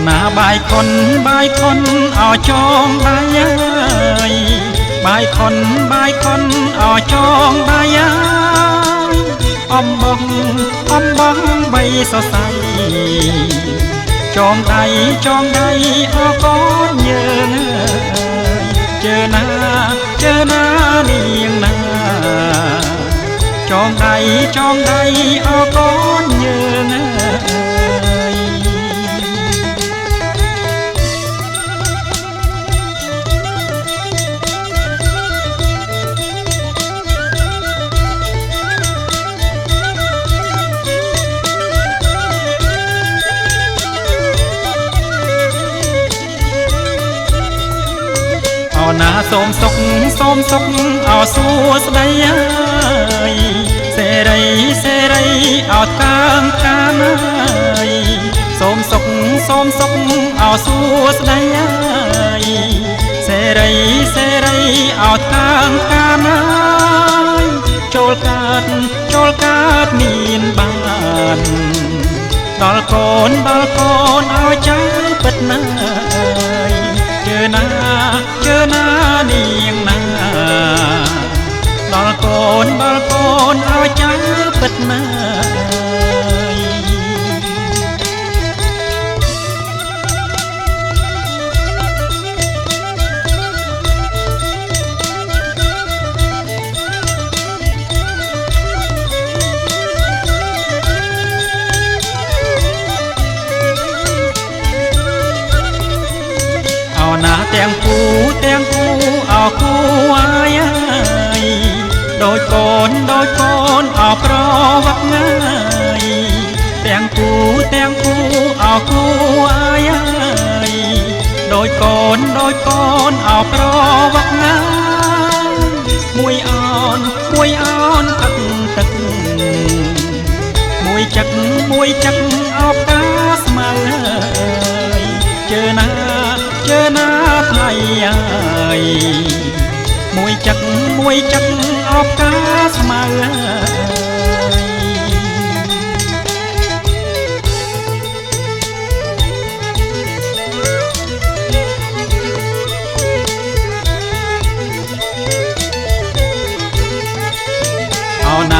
ណាបាយខុនអោចងដៃបាយខុនអោចងដៃអំបងបីសរសៃចងដៃអោកូនយើងជើណានាងណាចងដៃអោកូនយើងណាសូមសុខអោសួស្ដីសេរីអោតាំងកានសូមសុខអោសួស្ដីសេរីអោតាំងកានចូលកើតមានបានដល់កូនអោចៅពិតណាស់ជើណានាងណាដល់កូនអោចៅពិតណាស់ ណាទាំងគូអោគូអាយដូចកូនអោប្រវឹកងាយទាំងគូអោគូអាយដូចកូនអោប្រវឹកងាយមួយអនទឹកមួយចឹកអោផ្កាស្មៅជើណាថ្លៃមួយចឹកអោផ្កាស្មៅណ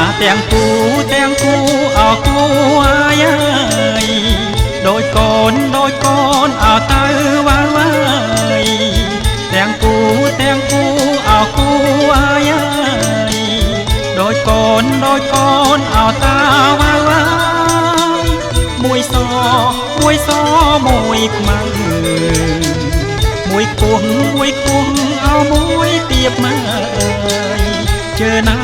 ាទាំងគូអោគូអាយដូចកូនអោទៅវ៉ាយទាំងគូអោគូអាយដូចកូនអោទៅវ៉ាយមួយសមួយខ្មៅមួយគោះអោមួយទៀបមកជើណា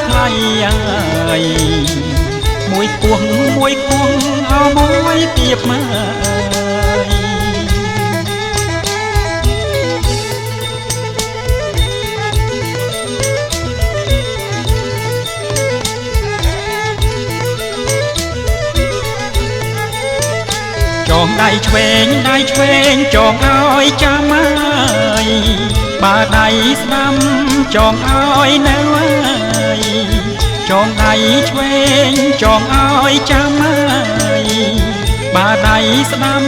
ថ្លៃមួយគោះអោមួយទៀបមកចងដៃឆ្វេងចងឲ្យចាំហើយបើដៃស្ដាំចងឲ្យនៅចងដៃឆ្វេងចងឲ្យចាំហើយបើដៃស្ដាំ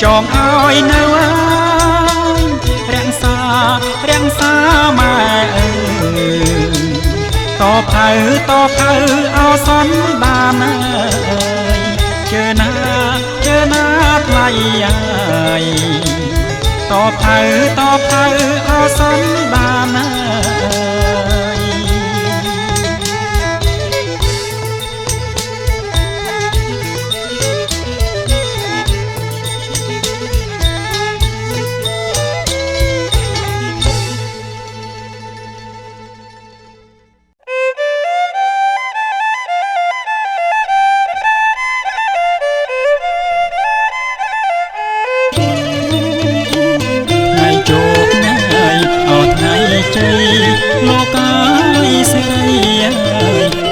ចងឲ្យនៅរាំងសាម៉ែអើតបៅអោសនដានជើណាថ្លៃតបៅអោសនដានលោកអើយសេរី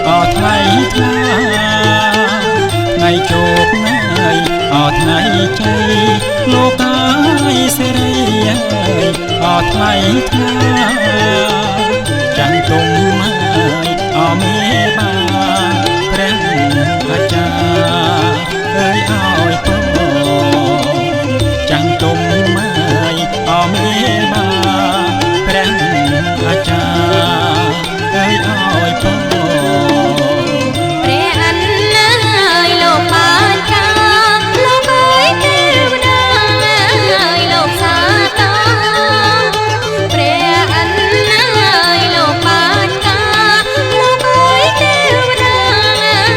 អត់ថ្លៃថ្លាថ្ងៃជោគថ្ងៃអត់ថ្ងៃជ័យលោកអើយសេរីអត់ថ្លៃថ្លាចាំទុំហើយអមេបាព្រះអាចារ្យអើយឲ្យពរចាំទុំហើយអមេបាព្រះអាចារ្យអើយឲ្យពរព្រះអនើយលោកបានកាលោកអើយទេវតាអើយលោកសាតោព្រះអនើយលោកបានកាលោកអើយទេវតា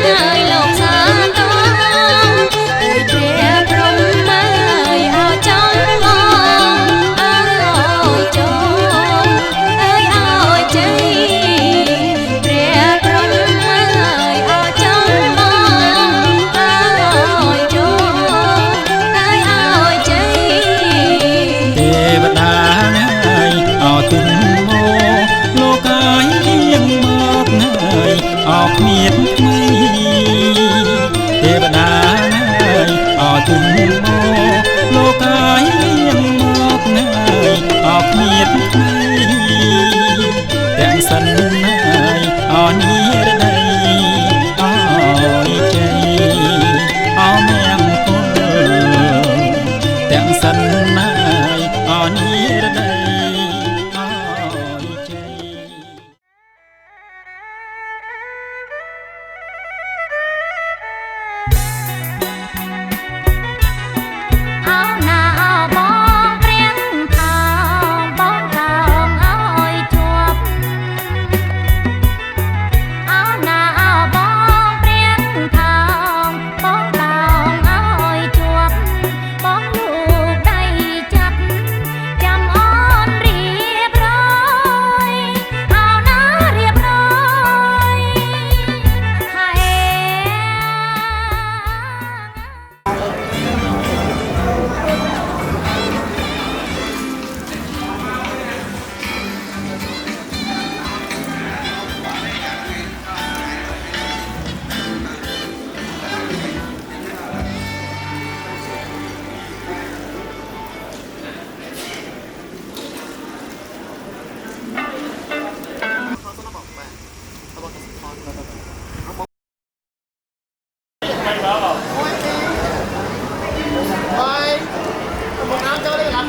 អើយលោកសាតោអើយព្រះព្រំអើយអោចង់មកអើយចង់អោគ្មានថ្មីទេវតាណាយអោទុំមកលោកអាយលៀងមកណាយអោគ្មានថ្មីទាំងសិនណាយអោនីរដីអោយជ័យអោមង្គលទាំងសិនណាយអោនីរដីអោយជ័យ ដ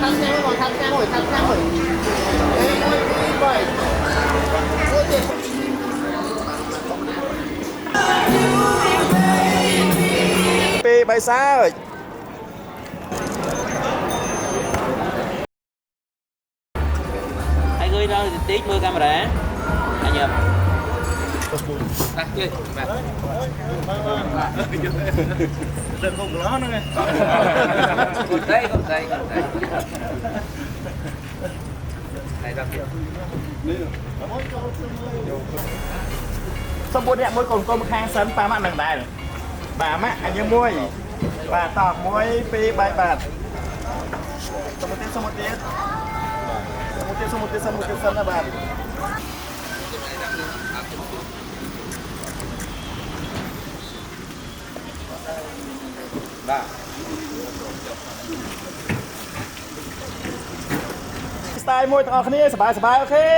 thằng xe ngồi thằng xe ngồi vậy pi bay xa rồi hãy gửi ra tí mưa camera anh nhập Tắt đi. đừng cùng nó nữa nghe Còn đây. Này ra kia. xong buôn đẹp môi còn con khang sấn ba mắt đằng này bà mắt anh như môi bà tọt môi pi bài bạt xong một tiết là bà style មួយទាំងអស់គ្នាសប្បាយអូខេ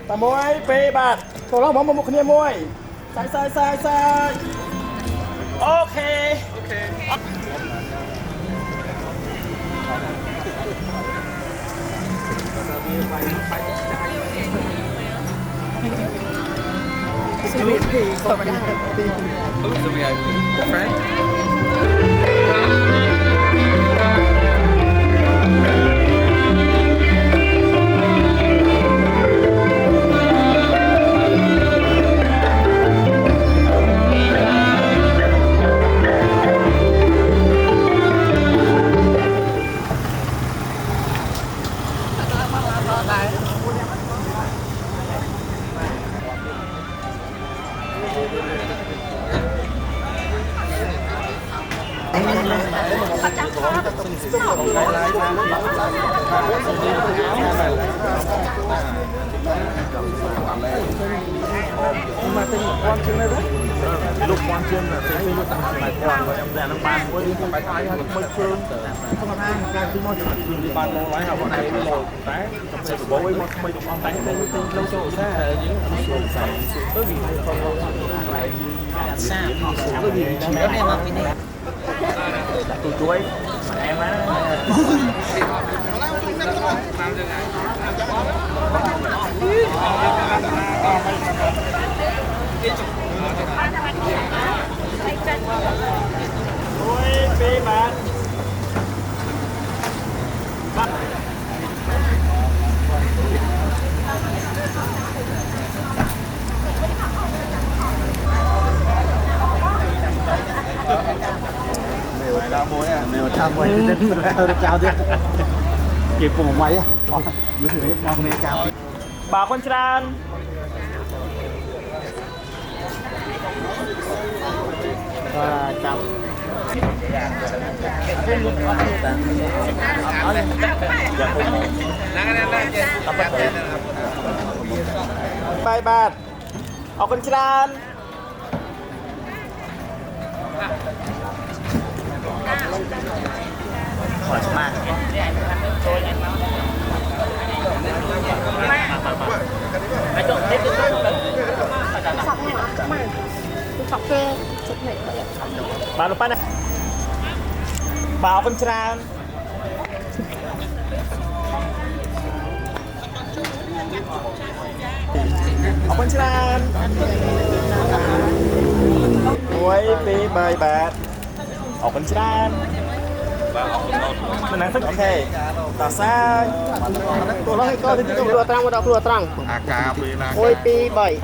តែមួយពេលបាទចូលឡងមកមុខគ្នាមួយសាយអូខេlúc quan chương là sẽ lưu tăng trưởng lại quan và em rèn nó bàn với những bài thái hay môi trường không có ai càng cứ môi trường đi bàn nó nói học bọn này một cái sẽ của bố ấy một mấy chục con tay đây lâu chỗ xa những sườn sải tới vì không lại xa tới vì em mà tôi chuối em á ôi bê bạn nếu chào quay đến chào đi kịp cùng máy mong này chào bà con tràn và chào bye bye ở con tràn khỏi mà bà lupa nè bà phân tràn phân tràn muối pi bơi bạt phân tràn mình đang thích ok tao sai tôi nói coi thì tôi đua trăng muối pi bơi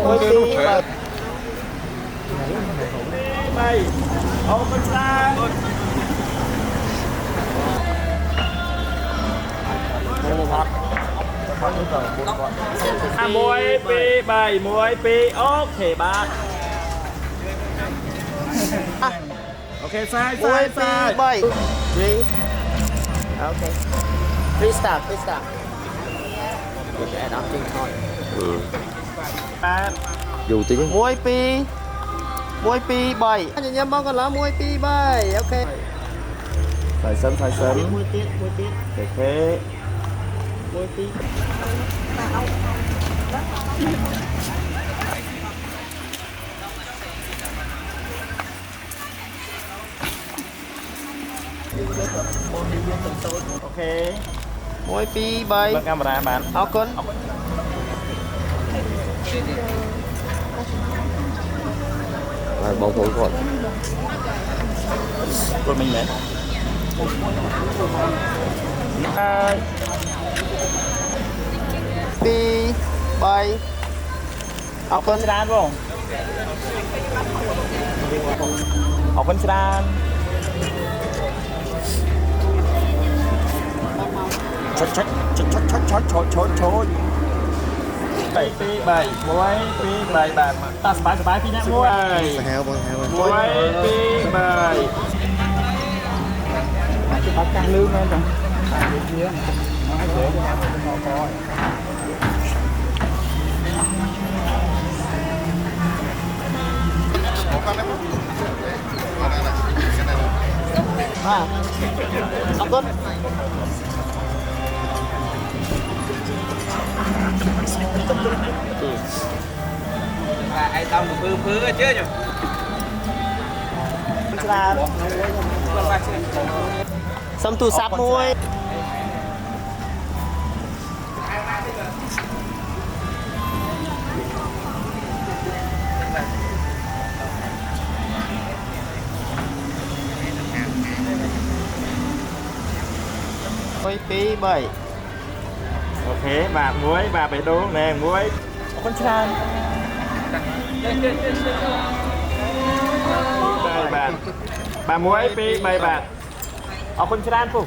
muối pi bơi bay phân tràn muối pi bơi muối pi ok bạn ok sai bay drink ok freestyle để đọc tiếng thôi dù tiếng muối pi bay anh em mong còn là muối pi bay ok phải sớm muối tiết ok muối pi ok 1 2 3 bật camera bạn អរគុណ Rồi bầu thủ rồi. của mình đấy 2 3 អរគុណ ច្រើនបងអរគុណច្រើន ឆុត3 2 3 1 2 3បាទតាសบายពីអ្នកមួយ ហៅបងហៅ 1 2 3 អត់កាសលឺមែនតា អរគុណ Ai tao một phư chứ nhỉ? ច្រើនសុំទូរស័ព្ទមួយ 1 2 3 អូខេបាទមួយបាទបេះដូងណែមួយអរគុណច្រើនបាទបាទ1 2 3បាទអរគុណច្រើនពុក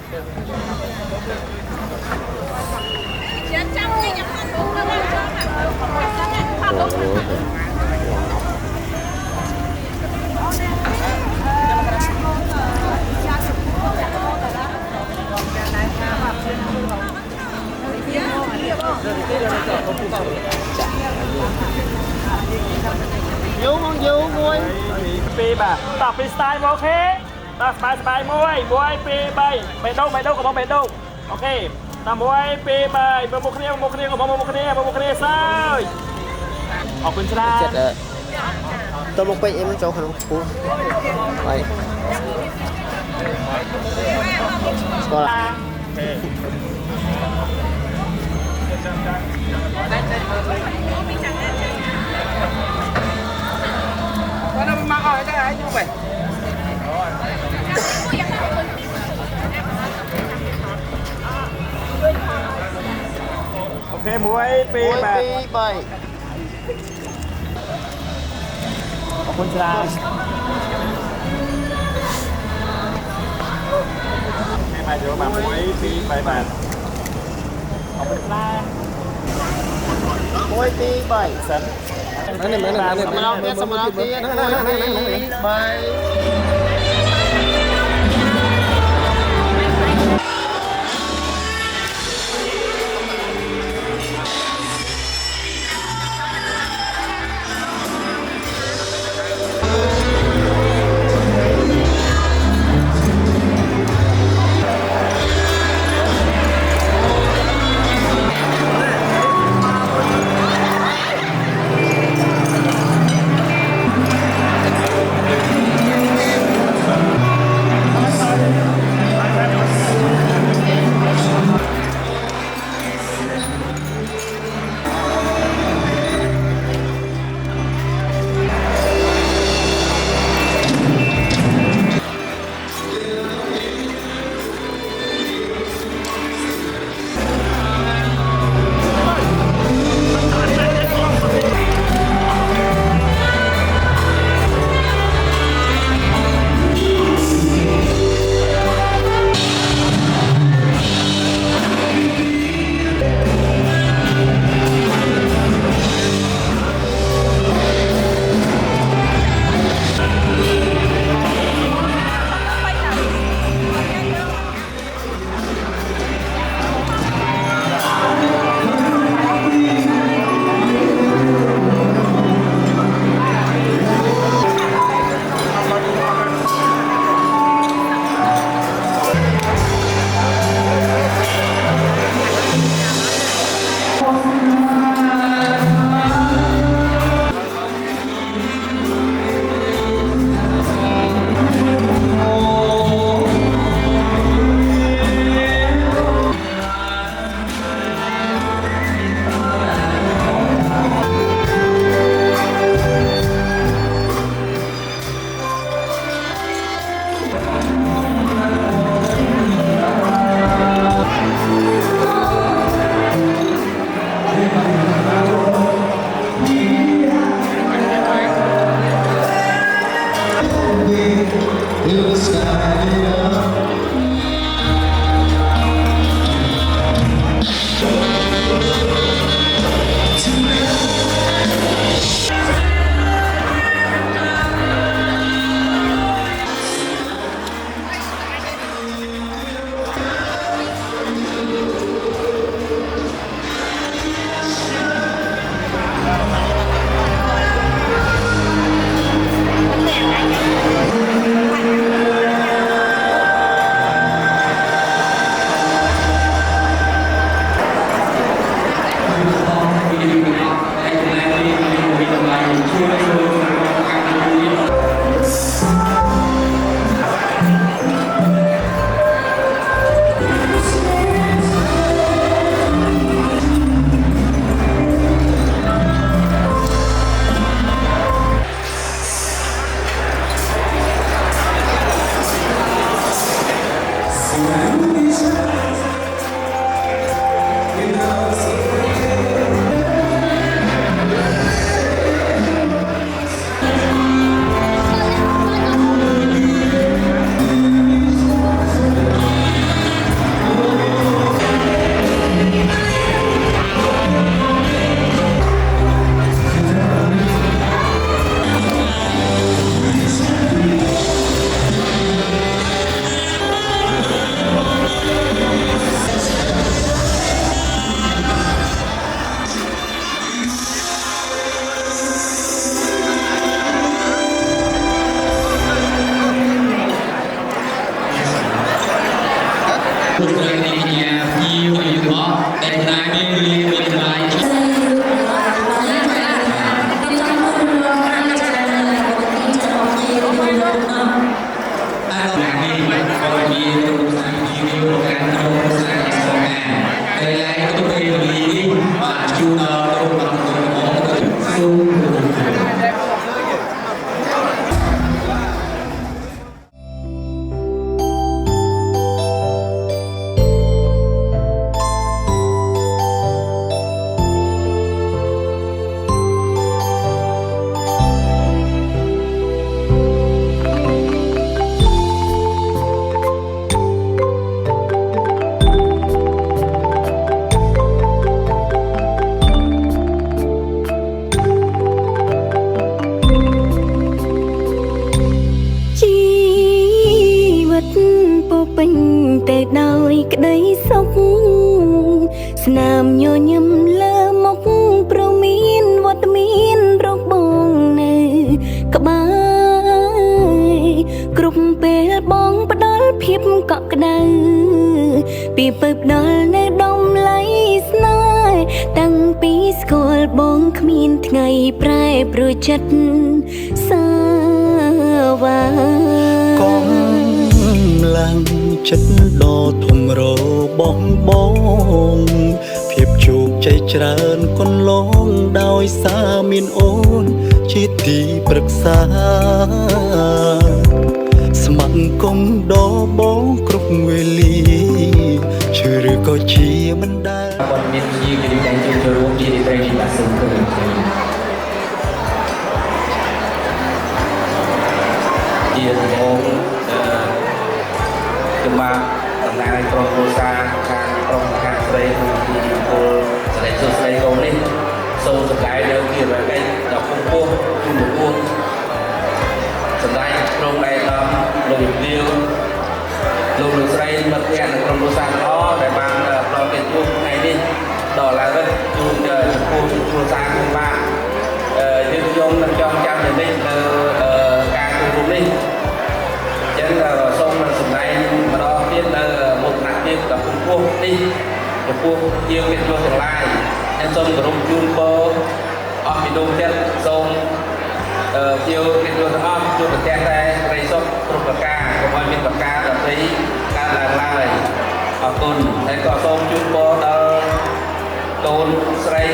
យូមកយូមួយ 2បាទតោះ freestyle មកអូខេតោះស្បាយមួយ1 2 3បេះដូងក៏បងបេះដូងអូខេតោះ1 2 3មើលមុខគ្នាមុខគ្នាសើចអរគុណច្រើន ទៅមកពេកអីមកចូលក្នុងពូហើយស្គាល់ Nó mang hỏi thế này như vậy. អូខេ1 2 បាទ 1 2 3 អរគុណច្រើនគេមកយកបាទ1 2 3បាទអរគុណច្រើន 1 2 3 សិន សម្រាប់ទៀត1 2 3 ពេញតែដោយក្តីសុខស្នាមញញឹមលើមុខប្រមានវត្តមានរកបងនៅក្បែរគ្រប់ពេលបងផ្ដល់ភាពកក់ក្ដៅពីពើផ្ដល់នៅដំឡៃស្នេហ៍តាំងពីស្គាល់បងគ្មានថ្ងៃប្រែប្រួលចិត្តសាវ៉ាកំឡើងចិត្តដ៏ធំរបស់បងភាពជោគជ័យច្រើនកន្លងដោយសារមានអូនជាទីប្រឹក្សាស្ម័គ្រគុំដល់បងគ្រប់វេលាជឿឬក៏ជាមិនដែលគាត់មានជាគិតតែចូលរួមជាត្រីជាបាសិនគឺជាបងគឺមកតំណាងឲ្យក្រុមគ្រួសារខាងក្រុមខាងស្រីក្នុងទីពលស្រីសុស្រីកូននេះសូមសម្ដែងនៅពីរកែដល់ពុកពោះជូនពុកសម្ដែងក្រុមដែលដល់លោកវិទ្យាលោកលោកស្រីមិត្តភក្តិក្នុងគ្រួសារល្អដែលបានផ្ដល់កិត្តិយសថ្ងៃនេះដល់ឡើងវិញជូនចំពោះគ្រួសារខ្ញុំបាទយើងខ្ញុំនឹងចងចាំនេះនៅការជួបជុំនេះចឹងសូមសម្ដែងម្ដងទៀតនៅមុខណាត់ទៀតដល់ពុកពោះនេះចំពោះជាងកិត្តិយសទាំងឡាយហើយសូមគោរពជូនពរអស់ពីដួងចិត្តសូមជាងកិត្តិយសទាំងអស់ជួបប្រទះតែក្តីសុខគ្រប់ប្រការកុំឲ្យមានប្រការដទៃកើតឡើងឡើយអរគុណហើយក៏សូមជូនពរដល់កូនស្រី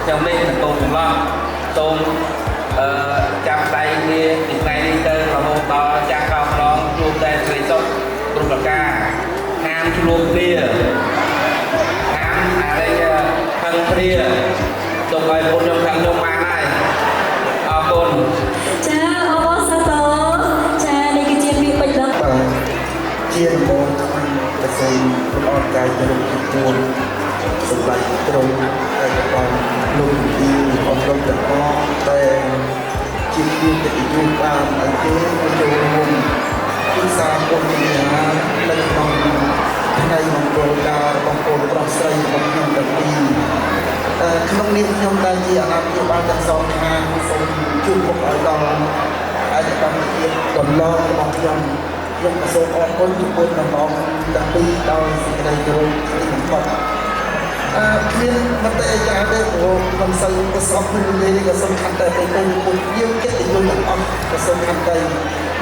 ទាំងនេះនិងកូនទាំងឡោះសូមចាប់ដៃគ្នាពីថ្ងៃនេះទៅរហូតដល់ចាស់កោម្ដងជួបតែក្តីសុខគ្រប់ប្រការហាមឆ្លោះគ្នាហាមអារេខឹងព្រាទុកឲ្យពួកខ្ញុំខឹងខ្ញុំបានហើយអរគុណចាអបអរសាទរចានេះគឺជាពាក្យពេចន៍ដល់ជាបងខ្ញុំប្រសិនប្រអត់កាយទៅលោកទទួលសម្រាប់ក្រុមតែក៏លោកទីអត់ដល់ទាំងអស់តែជាពីទៅជួបបានឲ្យគេចូលរួមពិសាពុទ្ធវិហារនៅក្នុងថ្ងៃមង្គលការរបស់បងប្អូនប្រុសស្រីរបស់ខ្ញុំទាំងពីរក្នុងនាមខ្ញុំដែលជាអាណាព្យាបាលទាំងសងខាងសូមជួបមុខឲ្យដល់ឯកកម្មភាពកន្លងរបស់ខ្ញុំក៏សូមអរគុណចំពោះតំណងទាំងពីរដោយសេចក្តីគោរពទីបំផុតមានមតិអីច្រើនទេព្រោះមិនសូវប្រសពនឹងនេះក៏សំខាន់តែទៅពុទ្ធយើងចិត្តទៅទាំងអស់ក៏សំខាន់តែ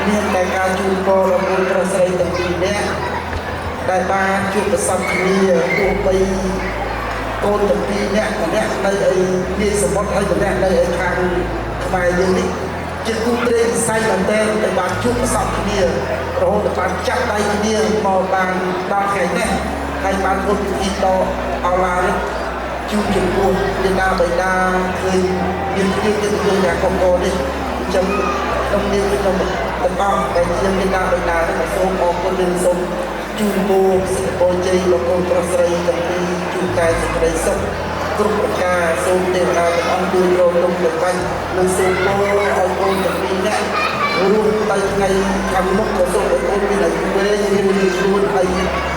មានតែការជួបពររបស់ប្រុសស្រីទាំងពីរនាក់ដែលបានជួបប្រសពគ្នាទោះបីកូនទាំងពីរនាក់ម្នាក់នៅឯនេះសមុទ្រហើយម្នាក់នៅឯខាងក្បែរយើងនេះ ជាគូត្រេកសៃមែនតើតែបានជួបប្រសពគ្នារហូតដល់បានចាក់ដៃគ្នាមកបានដល់ថ្ងៃនេះហើយបានពុទ្ធពិធីដកអឡារិកជួបចំពោះមេដាបៃតាឃើញមានភាពទៅយើងយ៉ាងកុំកនេះអញ្ចឹងក្នុងនាមខ្ញុំទាំងអស់ដែលជាមេដាបៃតានឹងសូមអរគុណនិងសូមជូនពរសុខភាពជ័យដល់កូនប្រុសស្រីទាំងពីរជួបតែសេចក្តីសុខគ្រប់ប្រការសូមទេវតាទាំងអង្គជួយរំលំទៅវិញនិងសូមពរឲ្យកូនទាំងពីរនាក់រស់ទៅថ្ងៃខាងមុខក៏សូមឲ្យកូនមានអាយុវែងរៀនខ្លួនហើយ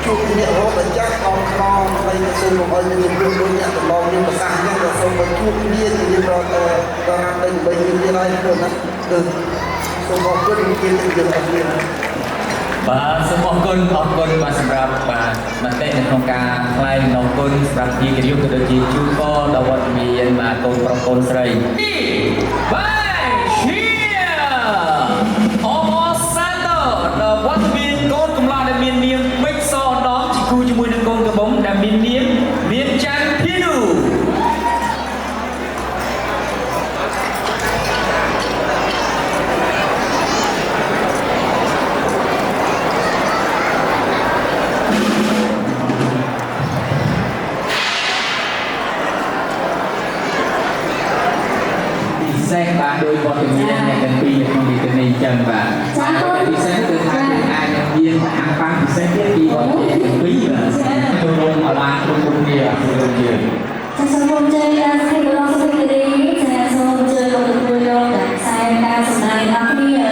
ជួបគ្នារហូតដល់ចាស់អងខ្នងហើយសូមឲ្យមានជំនឿដូចអ្នកតំឡងមានប្រសាសន៍ហ្នឹងក៏សូមឲ្យជួបគ្នាជារៀងរាល់ដល់ហាក់ទៅបីគ្នាហើយខ្លួនណាគឺសូមអរគុណជាទីយើងអរគុណបាទសូមអរគុណបាទសម្រាប់បាទមតិនៅក្នុងការថ្លែងអំណរគុណសម្រាប់ជាគិយុក៏ដូចជាជូនពរដល់វត្តមានបាទកូនប្រុសកូនស្រីបាទជាអមសាទរដល់វត្តមានកូនកំឡោះដែលមាននាមមិចសដងជាគូជាមួយនឹងកូនកំបងដែលមាននាមមានច័ន្ទភីនូសេះបាទដោយវត្តមានអ្នកទាំងពីរនៅក្នុងវិធាននេះចឹងបាទពិសេសគឺថាយើងអាចមានអាហារពិសេសទៀតពីវត្តមានទាំងពីរបាទចូលរួមអាឡាគ្រប់គ្នារបស់យើងសូមជើញដល់សេចក្តីរបស់សេចក្តីសូមជើញលោកទទួលយកតែខ្សែការសម្ដែងរបស់គ្នា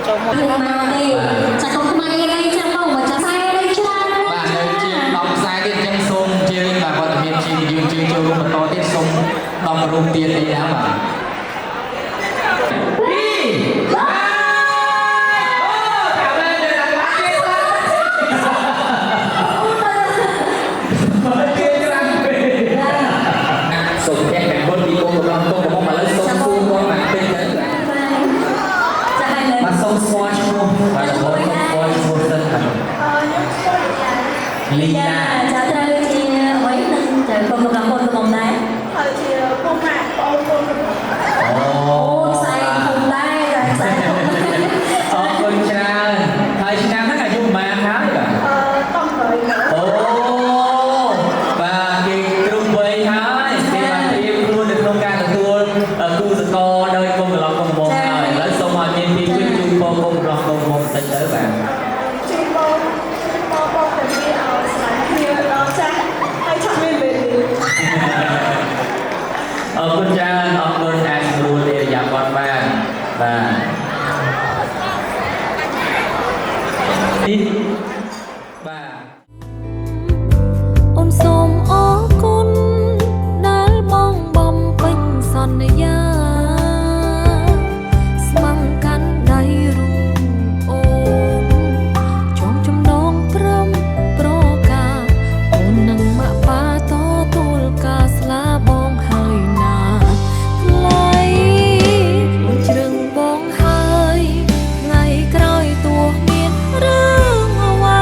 ចូលមកទេចាក់ខ្មែរនេះចាំបងមកចាក់ខ្សែនេះច្រើនបាទនៅជា10ខ្សែទៀតចឹងសូមជើញបាទវត្តមានជាយើងជើញចូលរួមបន្តទៀតសូម10រូបទៀតនេះណាបាទសូមតែកូនពីកូនកំឡុងកូនកំមកឥឡូវសូមសួរគាត់មកពេញទៅបាទសូមស្គាល់ឈ្មោះបាទសូមស្គាល់ឈ្មោះសិនបាទលីណាចាត្រូវជាអ្វីនឹងត្រូវកូនកំឡុងកូនកំដែរហើយជាពុកម៉ាក់បងកូនកំឡុងអូខ្សែធំដែរខ្សែធំអរគុណច្រើនហើយឆ្នាំហ្នឹងអាយុប៉ុន្មានហើយបាទต้องเลยអូបាទគេគ្រប់វ័យហើយគេបានត្រៀមខ្លួននៅក្នុងការទទួលគូសកលដោយកូនកន្លងកូនកំបងហើយឥឡូវសូមឲ្យមានទីជឿជូនបងកូនកន្លងកូនកំបងតិចទៅបាទជូនបងតែវាឲ្យស្លាញ់គ្នាដល់ចាស់ហើយឆាប់មានពេលនេះអរគុណច្រើនអរគុណដែលស្រួលទេរយៈប័ណ្ណបានបាទនេះបាទអូនសូមអរគុណដែលបងបំពេញសន្យាស្មង្កាន់ដៃរូបអូនចងចំណងត្រឹមប្រការអូននឹងមកបាតទួលការស្លាបងហើយណាថ្លៃអូនជ្រឹងបងហើយថ្ងៃក្រោយទោះមានរឿងអ្វី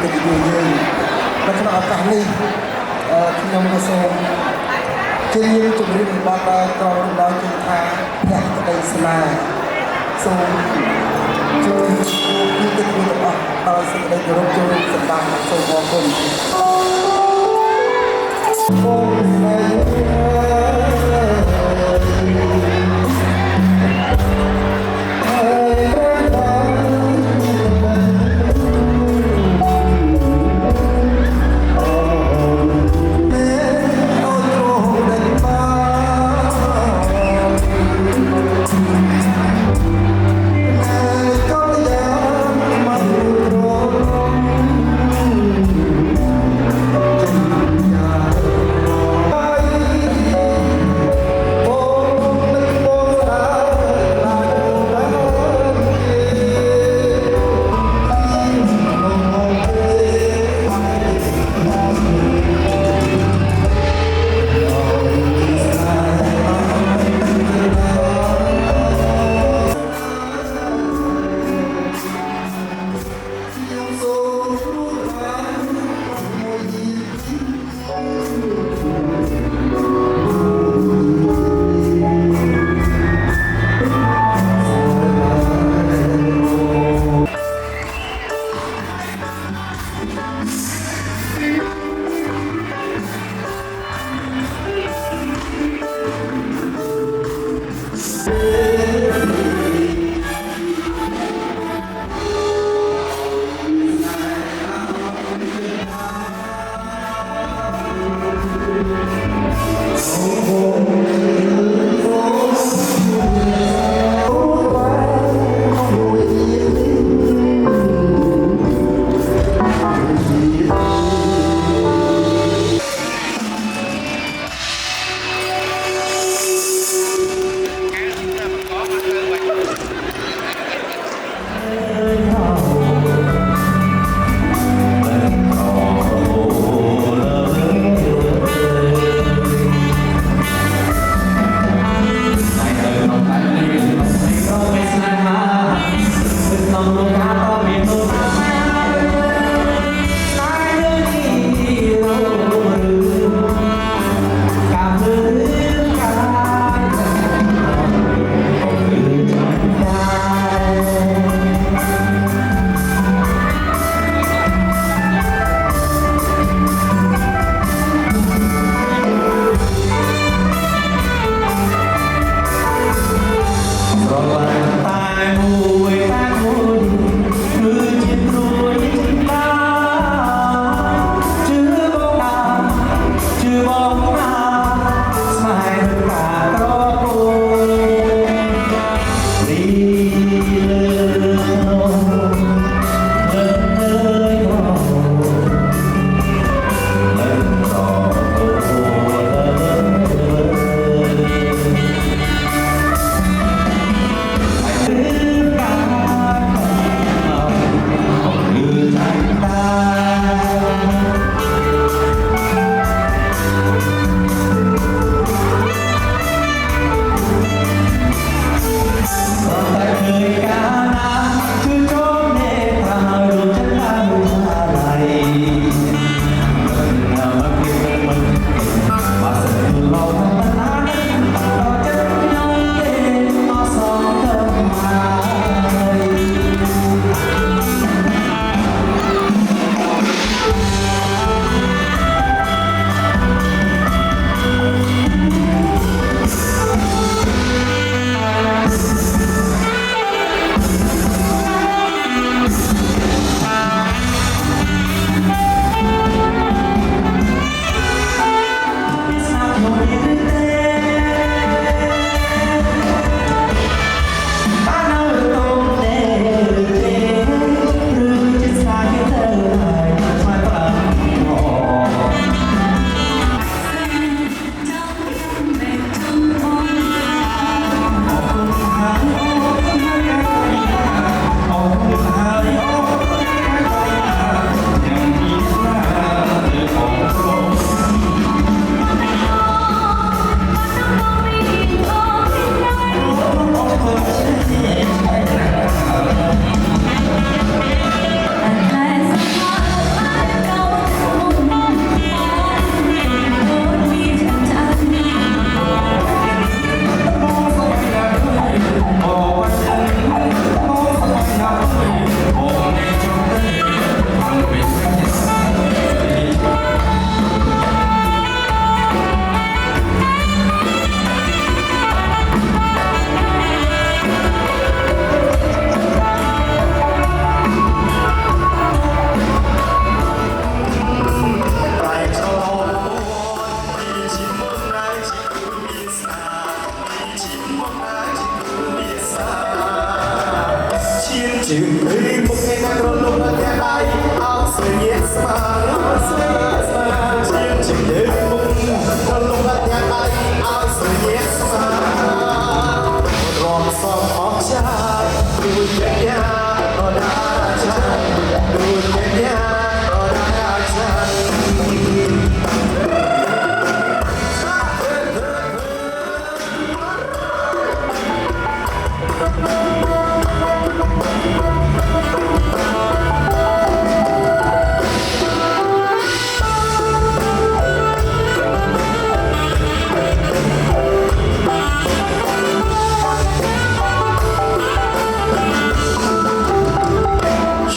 កិត្តិយសយើងនៅក្នុងឱកាសនេះខ្ញុំក៏សូមជម្រាបបទដល់ក្រុមដល់ជំថាភក្តីស្នេហ៍សូមជួយពីទឹកពីរបស់ដោយសេចក្តីគោរពចូលរួមសម្រាប់សូមអរគុណសូមស្នេហ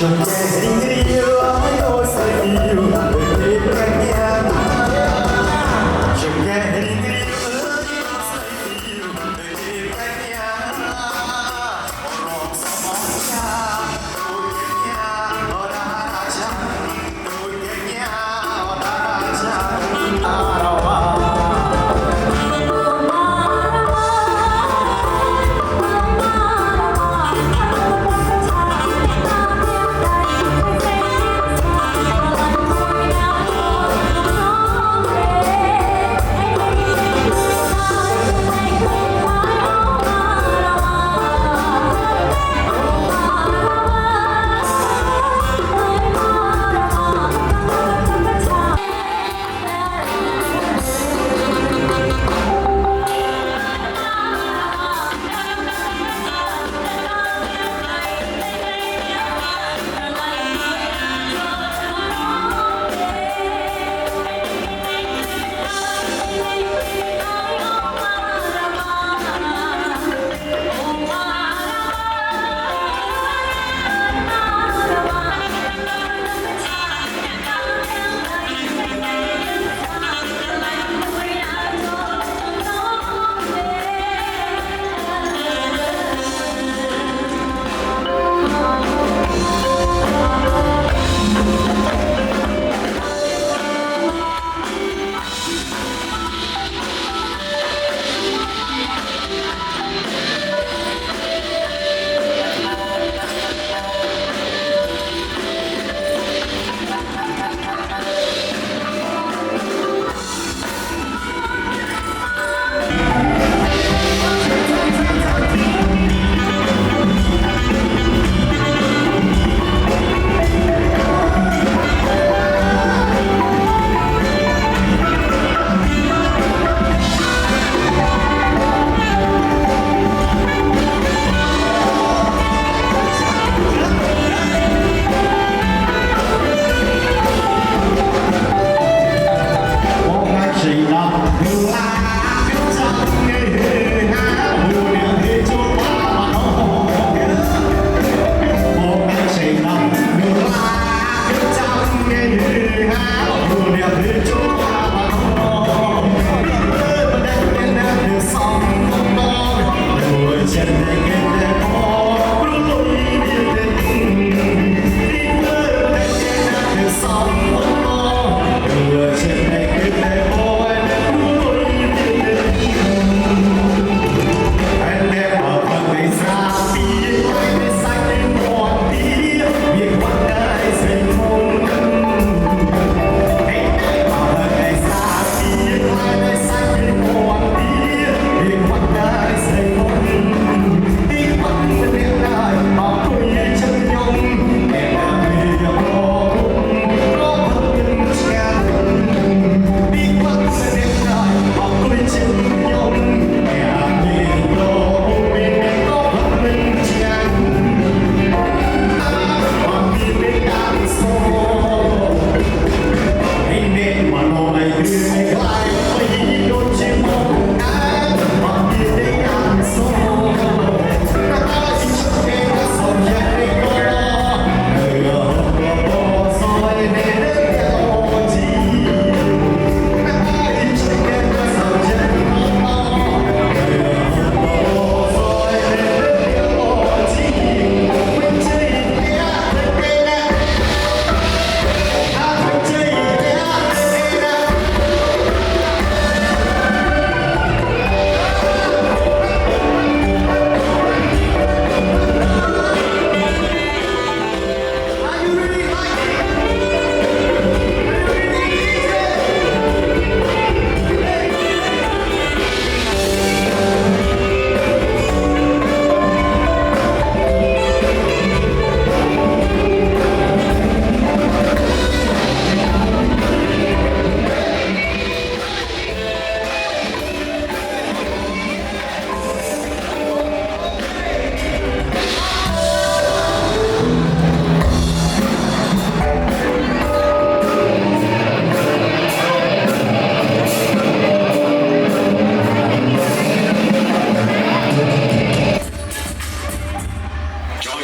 Hãy subscribe cho kênh Ghiền Mì Gõ để không bỏ lỡ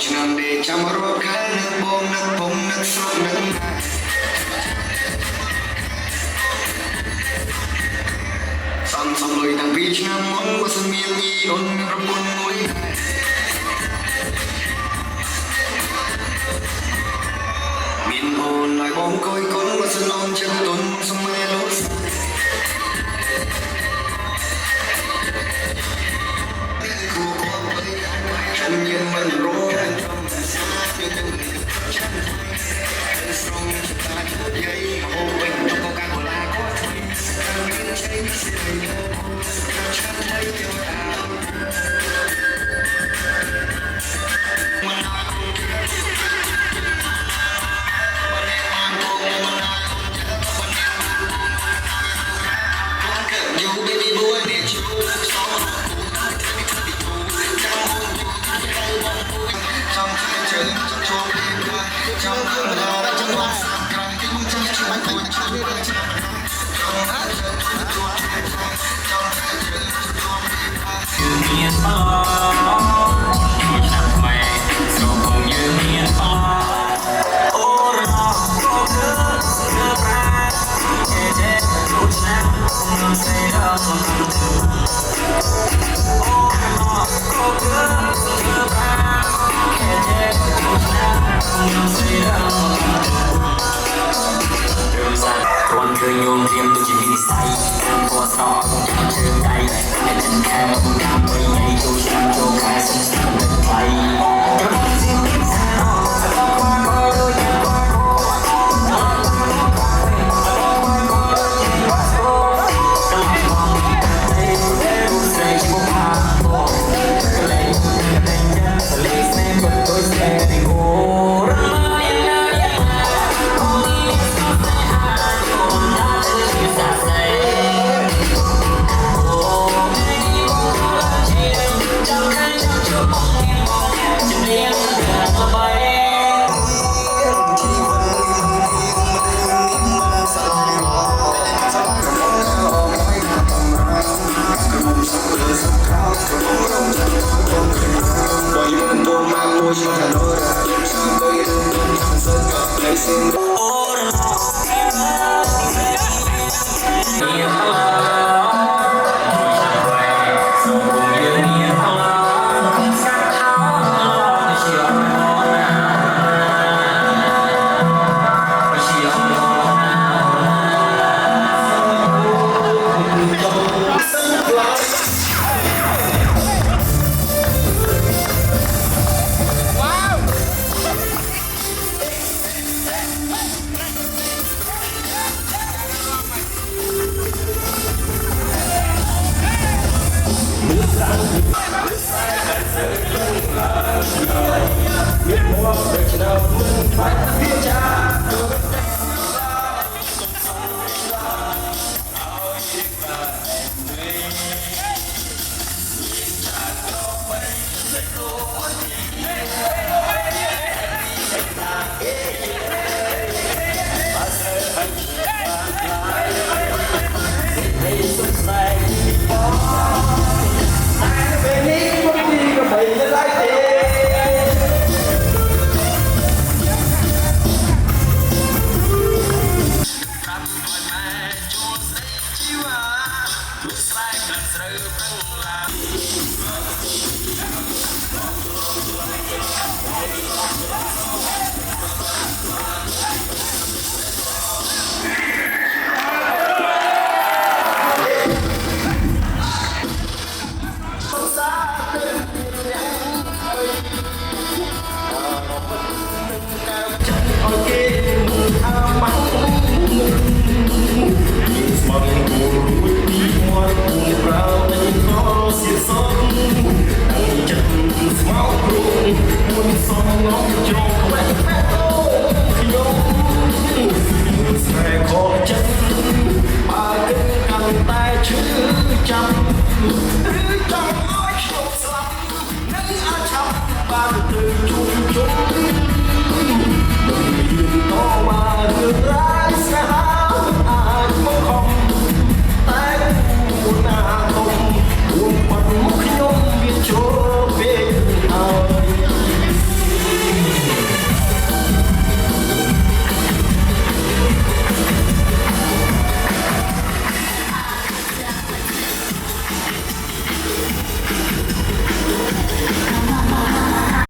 ឆ្នាំដេកចាំរកខែនឹកបងនឹកពុំនឹកស្រុកនឹកសំលុយតាំងពីឆ្នាំមុនក៏សំមានញីអូនមានប្រពន្ធមួយមានអូនឲ្យបងកុយកូនមកសនំចិត្តទុនសម័យលោកฉันยังមិនรู้ฉันทำแต่สายยังฉันส่งตาทุกยัยโอ้เป็นต้องการเวลาก็ทำไม่ใช่สิ่งเดียวฉันไม่ยอมมันน่าคงอยู่ดีๆบัวเนี่ยชูสองtrong hai chân trong chốn đêm qua trong cơn gió trong hoa sàn cài tiếng chân chúng tôi trong hai chân trong hai chân trong hai chân trong haiวันเคยโยนเรียมตัวจะมีนิสัยการตัวสอบเชิงใจแต่ฉันแค่มาคุณทำไม่ให้โจชันโจขายสมศักดิ์เป็นใครจะมีสิ่งที่สาวจะความก็โดยยังความចាំ